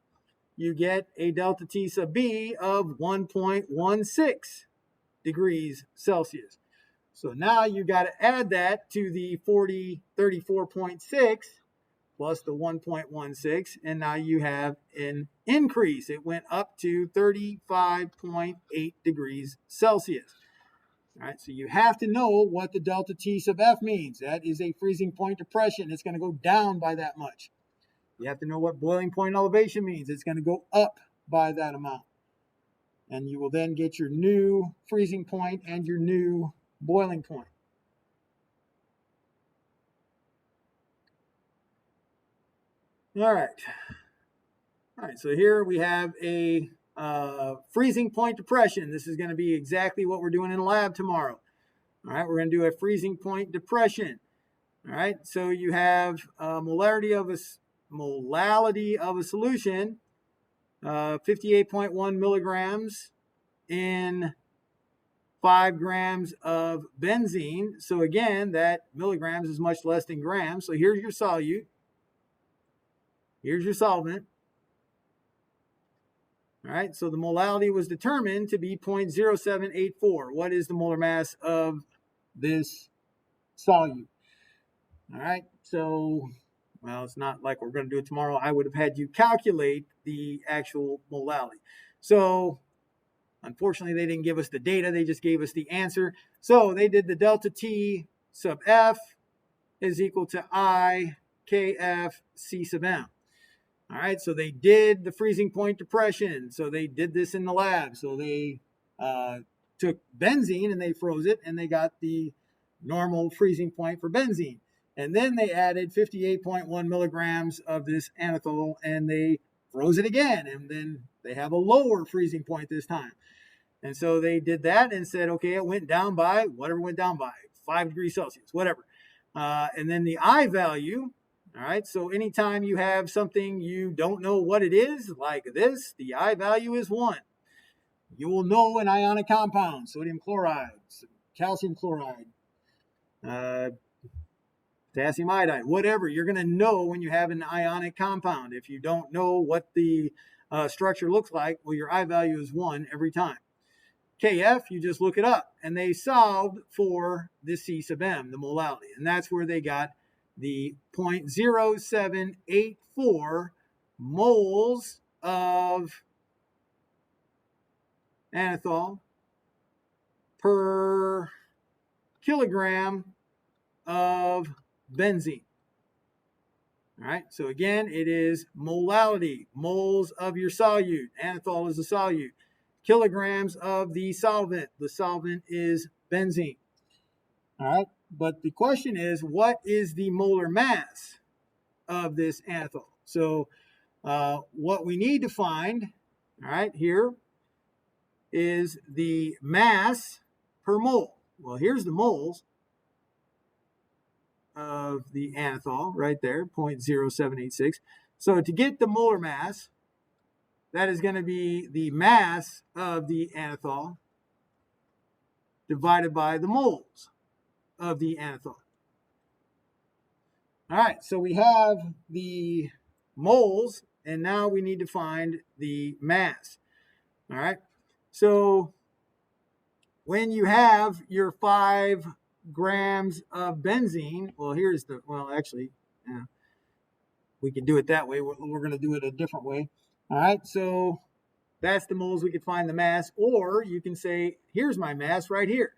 you get a delta T sub B of 1.16 degrees Celsius. So now you got to add that to the 34.6 plus the 1.16, and now you have an increase. It went up to 35.8 degrees Celsius. All right, so you have to know what the delta T sub F means. That is a freezing point depression. It's going to go down by that much. You have to know what boiling point elevation means. It's going to go up by that amount. And you will then get your new freezing point and your new boiling point. All right. All right, so here we have a freezing point depression. This is going to be exactly what we're doing in the lab tomorrow. All right, we're going to do a freezing point depression. All right, so you have molality of a solution, 58.1 milligrams in 5 grams of benzene. So again, that milligrams is much less than grams. So here's your solute. Here's your solvent. All right, so the molality was determined to be 0.0784. What is the molar mass of this solute? All right, so, well, it's not like we're going to do it tomorrow. I would have had you calculate the actual molality. So, unfortunately, they didn't give us the data. They just gave us the answer. So, they did the delta T sub F is equal to I Kf C sub M. All right, so they did the freezing point depression. So they did this in the lab. So they took benzene and they froze it, and they got the normal freezing point for benzene. And then they added 58.1 milligrams of this anethol, and they froze it again. And then they have a lower freezing point this time. And so they did that and said, okay, it went down by whatever went down by, 5 degrees Celsius, whatever. And then the I value. All right, so anytime you have something you don't know what it is, like this, the I value is 1. You will know an ionic compound, sodium chloride, calcium chloride, potassium iodide, whatever. You're going to know when you have an ionic compound. If you don't know what the structure looks like, well, your I value is 1 every time. Kf, you just look it up. And they solved for the C sub M, the molality. And that's where they got the 0.0784 moles of anethol per kilogram of benzene. All right, so again, it is molality, moles of your solute. Anethol is a solute. Kilograms of the solvent. The solvent is benzene. All right, but the question is, what is the molar mass of this anethol? So what we need to find, all right, here is the mass per mole. Well, here's the moles of the anethol right there, 0.0786. So to get the molar mass, that is going to be the mass of the anethol divided by the moles of the anethol. All right, so we have the moles, and now we need to find the mass. All right, so when you have your 5 grams of benzene, well, actually, we can do it that way. We're going to do it a different way. All right, so that's the moles. We could find the mass, or you can say, here's my mass right here.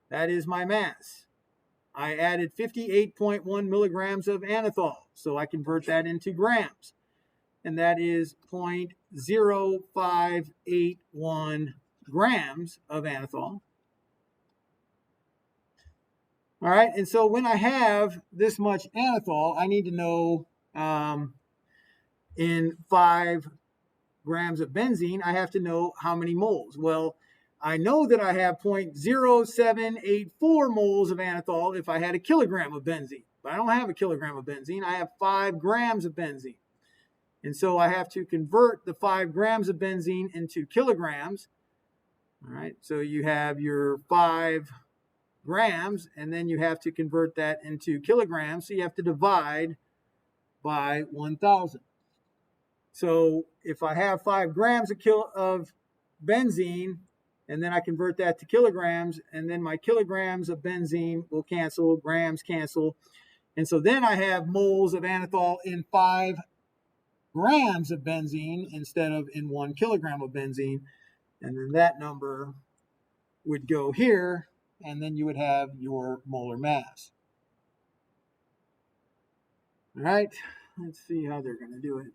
That is my mass. I added 58.1 milligrams of anethol, so I convert that into grams. And that is 0.0581 grams of anethol. All right, and so when I have this much anethol, I need to know in 5 grams of benzene, I have to know how many moles. Well, I know that I have 0.0784 moles of anethol if I had a kilogram of benzene. But I don't have a kilogram of benzene. I have 5 grams of benzene. And so I have to convert the 5 grams of benzene into kilograms. All right, so you have your 5 grams, and then you have to convert that into kilograms. So you have to divide by 1,000. So if I have 5 grams of benzene, and then I convert that to kilograms, and then my kilograms of benzene will cancel, grams cancel. And so then I have moles of anethol in 5 grams of benzene instead of in 1 kilogram of benzene. And then that number would go here, and then you would have your molar mass. All right, let's see how they're going to do it.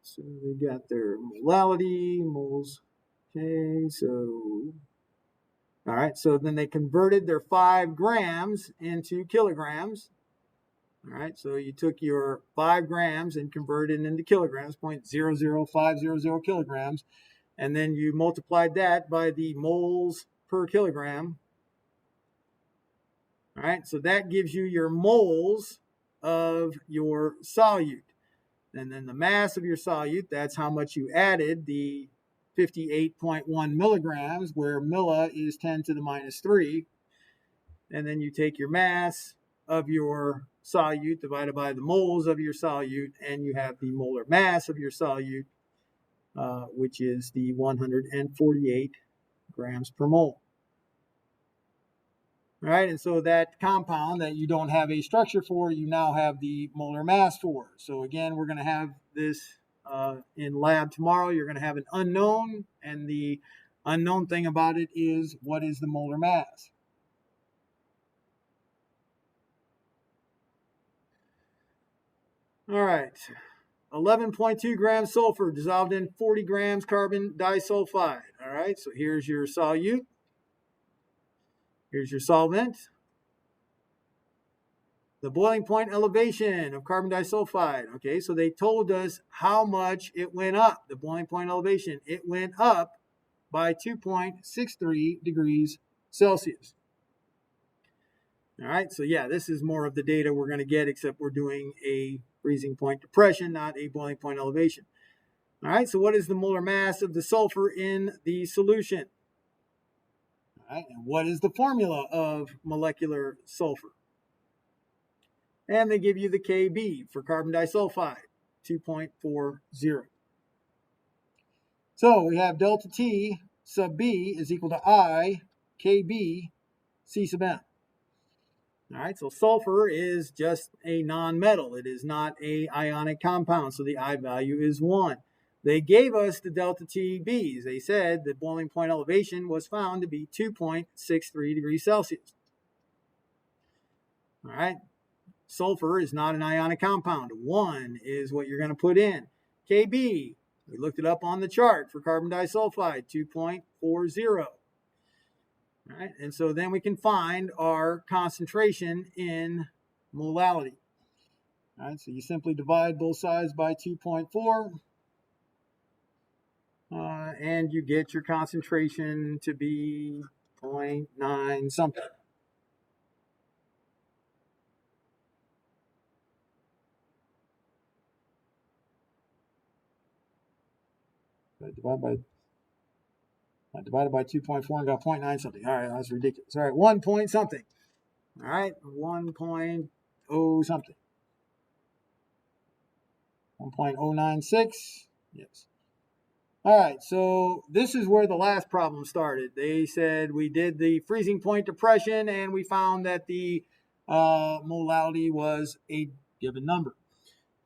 So they got their molality, moles. Okay, so, all right, so then they converted their 5 grams into kilograms. All right, so you took your 5 grams and converted it into kilograms, 0.00500 kilograms. and then you multiplied that by the moles per kilogram. All right, so that gives you your moles of your solute. And then the mass of your solute, that's how much you added, the 58.1 milligrams, where milli is 10 to the minus 3. And then you take your mass of your solute divided by the moles of your solute, and you have the molar mass of your solute, which is the 148 grams per mole. All right, and so that compound that you don't have a structure for, you now have the molar mass for. So again, we're going to have this in lab tomorrow. You're going to have an unknown, and the unknown thing about it is, what is the molar mass? All right, 11.2 grams sulfur dissolved in 40 grams carbon disulfide. All right, so here's your solute. Here's your solvent. The boiling point elevation of carbon disulfide. Okay, so they told us how much it went up. The boiling point elevation, it went up by 2.63 degrees Celsius. All right, so yeah, this is more of the data we're going to get, except we're doing a freezing point depression, not a boiling point elevation. All right, so what is the molar mass of the sulfur in the solution? All right, and what is the formula of molecular sulfur? And they give you the Kb for carbon disulfide, 2.40. So we have delta T sub B is equal to I Kb C sub M. All right, so sulfur is just a nonmetal. It is not an ionic compound, so the I value is 1. They gave us the delta TBs. They said the boiling point elevation was found to be 2.63 degrees Celsius. All right, sulfur is not an ionic compound. 1 is what you're going to put in. Kb, we looked it up on the chart for carbon disulfide, 2.40. All right, and so then we can find our concentration in molality. All right, so you simply divide both sides by 2.4, and you get your concentration to be 0.9 something. I divided by 2.4 and got 0.9 something. All right, that's ridiculous. All right, 1 point something. All right, 1.0 something. 1.096. Yes. All right, so this is where the last problem started. They said we did the freezing point depression, and we found that the molality was a given number.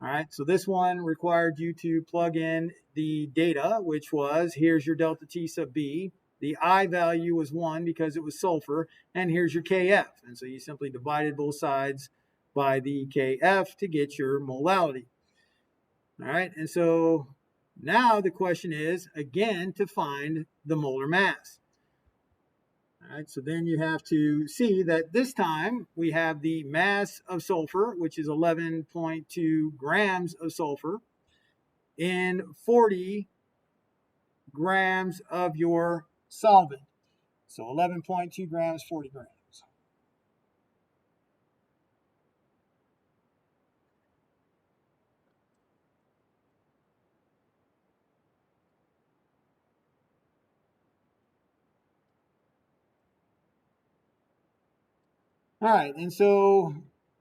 All right, so this one required you to plug in the data, which was, here's your delta T sub B. The I value was 1 because it was sulfur, and here's your Kf. And so you simply divided both sides by the Kf to get your molality. All right, and so now the question is, again, to find the molar mass. All right, so then you have to see that this time we have the mass of sulfur, which is 11.2 grams of sulfur, in 40 grams of your solvent. So 11.2 grams, 40 grams. All right, and so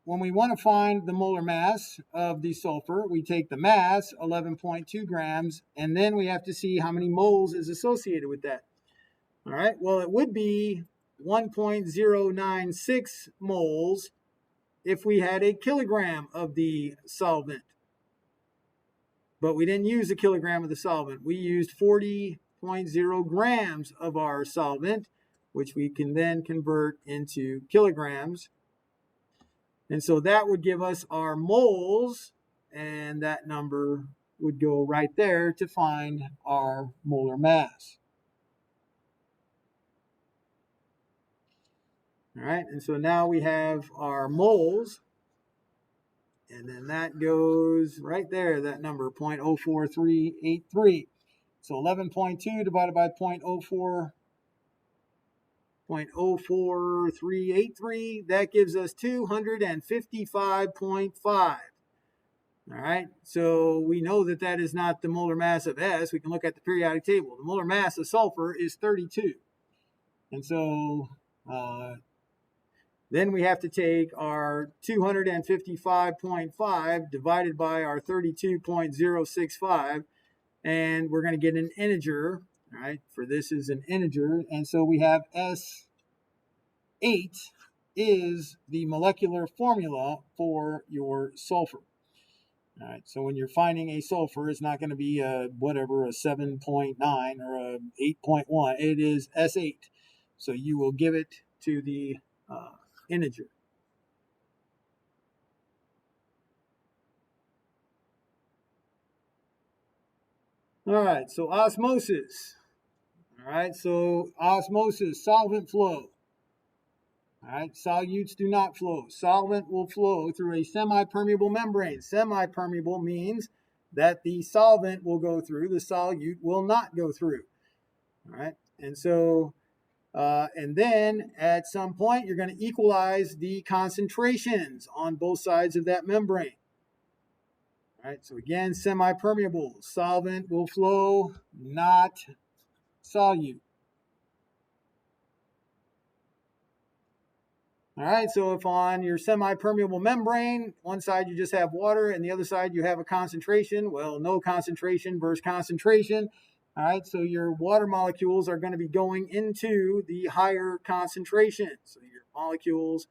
when we want to find the molar mass of the sulfur, we take the mass, 11.2 grams, and then we have to see how many moles is associated with that. All right, well, it would be 1.096 moles if we had a kilogram of the solvent. But we didn't use a kilogram of the solvent. We used 40.0 grams of our solvent, which we can then convert into kilograms. And so that would give us our moles, and that number would go right there to find our molar mass. All right, and so now we have our moles, and then that goes right there, that number, 0.04383. So 11.2 divided by 0.04383, that gives us 255.5. All right, so we know that that is not the molar mass of S. We can look at the periodic table. The molar mass of sulfur is 32. And so then we have to take our 255.5 divided by our 32.065, and we're going to get an integer, all right, for this is an integer. And so we have S8 is the molecular formula for your sulfur. All right, so when you're finding a sulfur, it's not going to be a 7.9 or a 8.1. It is S8. So you will give it to the integer. All right, so osmosis. All right, so osmosis, solvent flow. All right, solutes do not flow. Solvent will flow through a semi-permeable membrane. Semi-permeable means that the solvent will go through, the solute will not go through. All right, and so, and then at some point, you're going to equalize the concentrations on both sides of that membrane. All right, so again, semi-permeable. Solvent will flow, not solute. All right, so if on your semi-permeable membrane, one side you just have water and the other side you have a concentration, well, no concentration versus concentration. All right, so your water molecules are going to be going into the higher concentration. So your molecules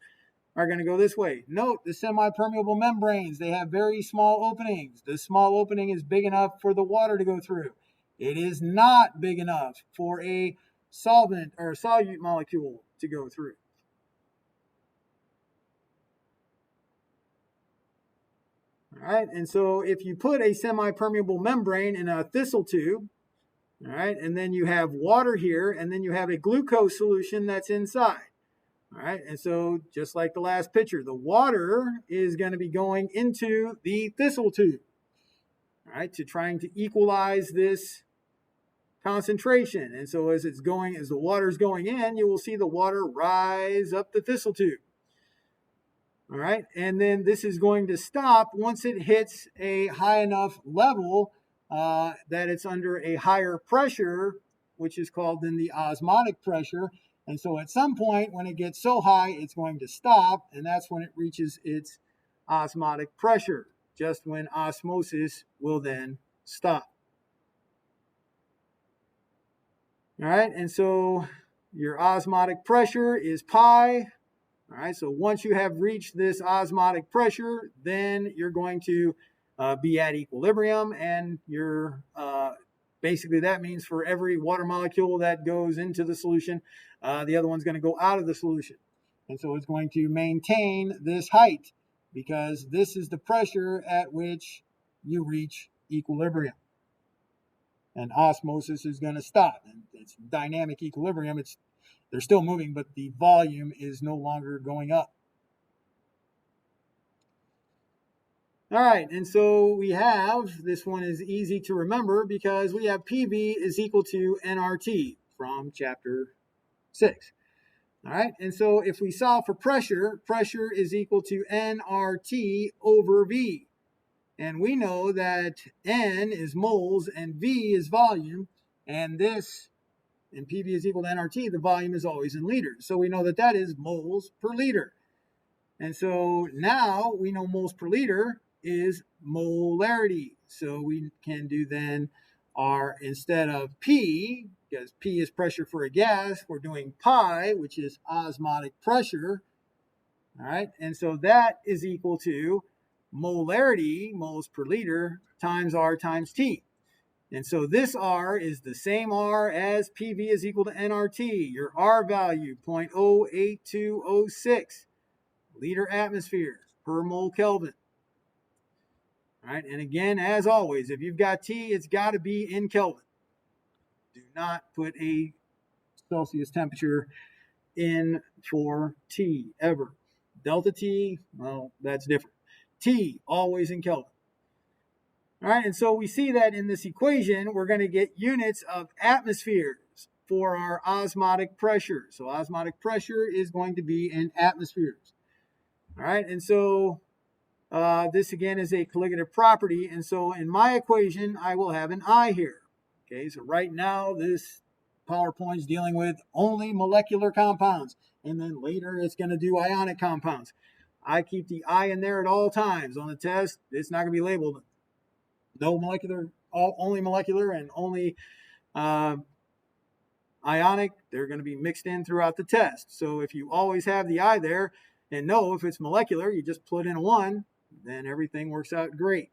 are going to go this way. Note the semi-permeable membranes, they have very small openings. The small opening is big enough for the water to go through. It is not big enough for a solvent or a solute molecule to go through. All right, and so if you put a semi-permeable membrane in a thistle tube, all right, and then you have water here, and then you have a glucose solution that's inside. All right, and so just like the last picture, the water is going to be going into the thistle tube, all right, to trying to equalize this concentration. And so as the water's going in, you will see the water rise up the thistle tube. All right, and then this is going to stop once it hits a high enough level that it's under a higher pressure, which is called then the osmotic pressure. And so at some point when it gets so high, it's going to stop, and that's when it reaches its osmotic pressure, just when osmosis will then stop. All right, and so your osmotic pressure is pi. All right, so once you have reached this osmotic pressure, then you're going to be at equilibrium, and you're basically that means for every water molecule that goes into the solution, the other one's going to go out of the solution. And so it's going to maintain this height because this is the pressure at which you reach equilibrium. And osmosis is going to stop. And it's dynamic equilibrium. They're still moving, but the volume is no longer going up. All right, and so we have, this one is easy to remember because we have PV is equal to nRT from chapter 6. All right, and so if we solve for pressure, pressure is equal to nRT over V. And we know that N is moles and V is volume, and this, and PV is equal to nRT, the volume is always in liters. So we know that that is moles per liter. And so now we know moles per liter is molarity. So we can do then our, instead of P, because P is pressure for a gas, we're doing pi, which is osmotic pressure. All right, and so that is equal to molarity, moles per liter, times R times T. And so this R is the same R as PV is equal to nRT. Your R value, 0.08206 liter atmosphere per mole Kelvin. All right, and again, as always, if you've got T, it's got to be in Kelvin. Do not put a Celsius temperature in for T ever. Delta T, well, that's different. T, always in Kelvin. All right, and so we see that in this equation, we're going to get units of atmospheres for our osmotic pressure. So osmotic pressure is going to be in atmospheres. All right, and so this again is a colligative property, and so in my equation, I will have an I here. Okay, so right now this PowerPoint is dealing with only molecular compounds, and then later it's going to do ionic compounds. I keep the I in there at all times on the test. It's not going to be labeled no molecular, only molecular, and only ionic. They're going to be mixed in throughout the test. So if you always have the I there and know if it's molecular, you just put in a 1, then everything works out great.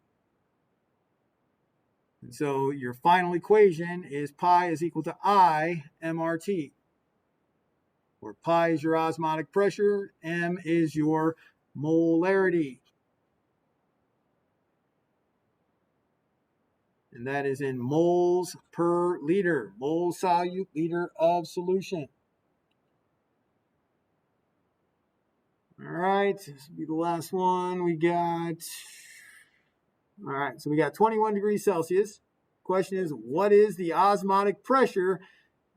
And so your final equation is pi is equal to I MRT, where pi is your osmotic pressure, M is your molarity. And that is in moles per liter, moles solute liter of solution. All right, this will be the last one we got. All right, so we got 21 degrees Celsius. Question is, what is the osmotic pressure?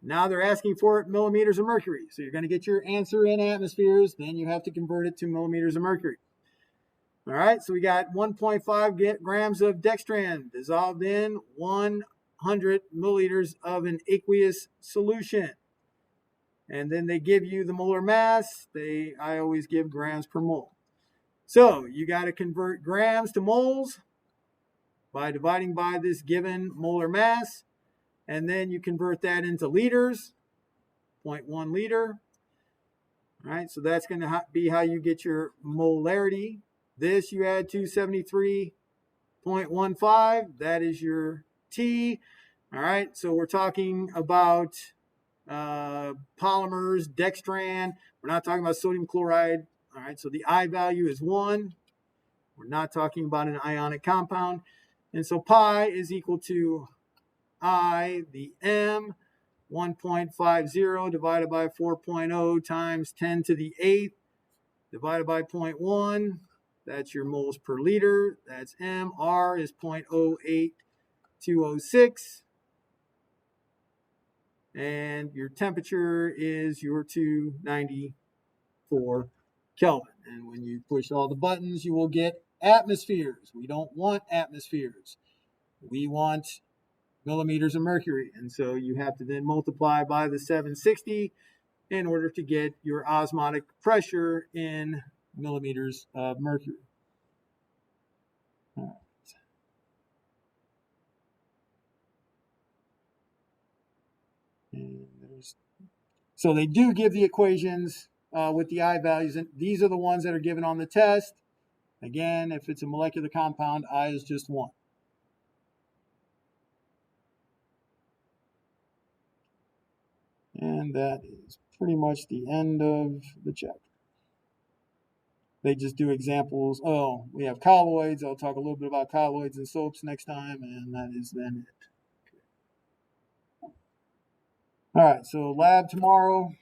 Now they're asking for it millimeters of mercury. So you're going to get your answer in atmospheres, then you have to convert it to millimeters of mercury. All right, so we got 1.5 grams of dextran dissolved in 100 milliliters of an aqueous solution. And then they give you the molar mass. I always give grams per mole. So you got to convert grams to moles by dividing by this given molar mass. And then you convert that into liters, 0.1 liter. All right, so that's going to be how you get your molarity. This you add 273.15. That is your T. All right, so we're talking about polymers, dextran. We're not talking about sodium chloride. All right, so the I value is 1. We're not talking about an ionic compound. And so pi is equal to I, the M, 1.50 divided by 4.0 times 10 to the 8th divided by 0.1. That's your moles per liter. That's M. R is 0.08206. And your temperature is your 294 Kelvin. And when you push all the buttons, you will get atmospheres. We don't want atmospheres. We want millimeters of mercury. And so you have to then multiply by the 760 in order to get your osmotic pressure in millimeters of mercury. All right. So they do give the equations with the I values, and these are the ones that are given on the test. Again, if it's a molecular compound, I is just 1. And that is pretty much the end of the chapter. They just do examples. Oh, we have colloids. I'll talk a little bit about colloids and soaps next time, and that is then it. All right, so lab tomorrow.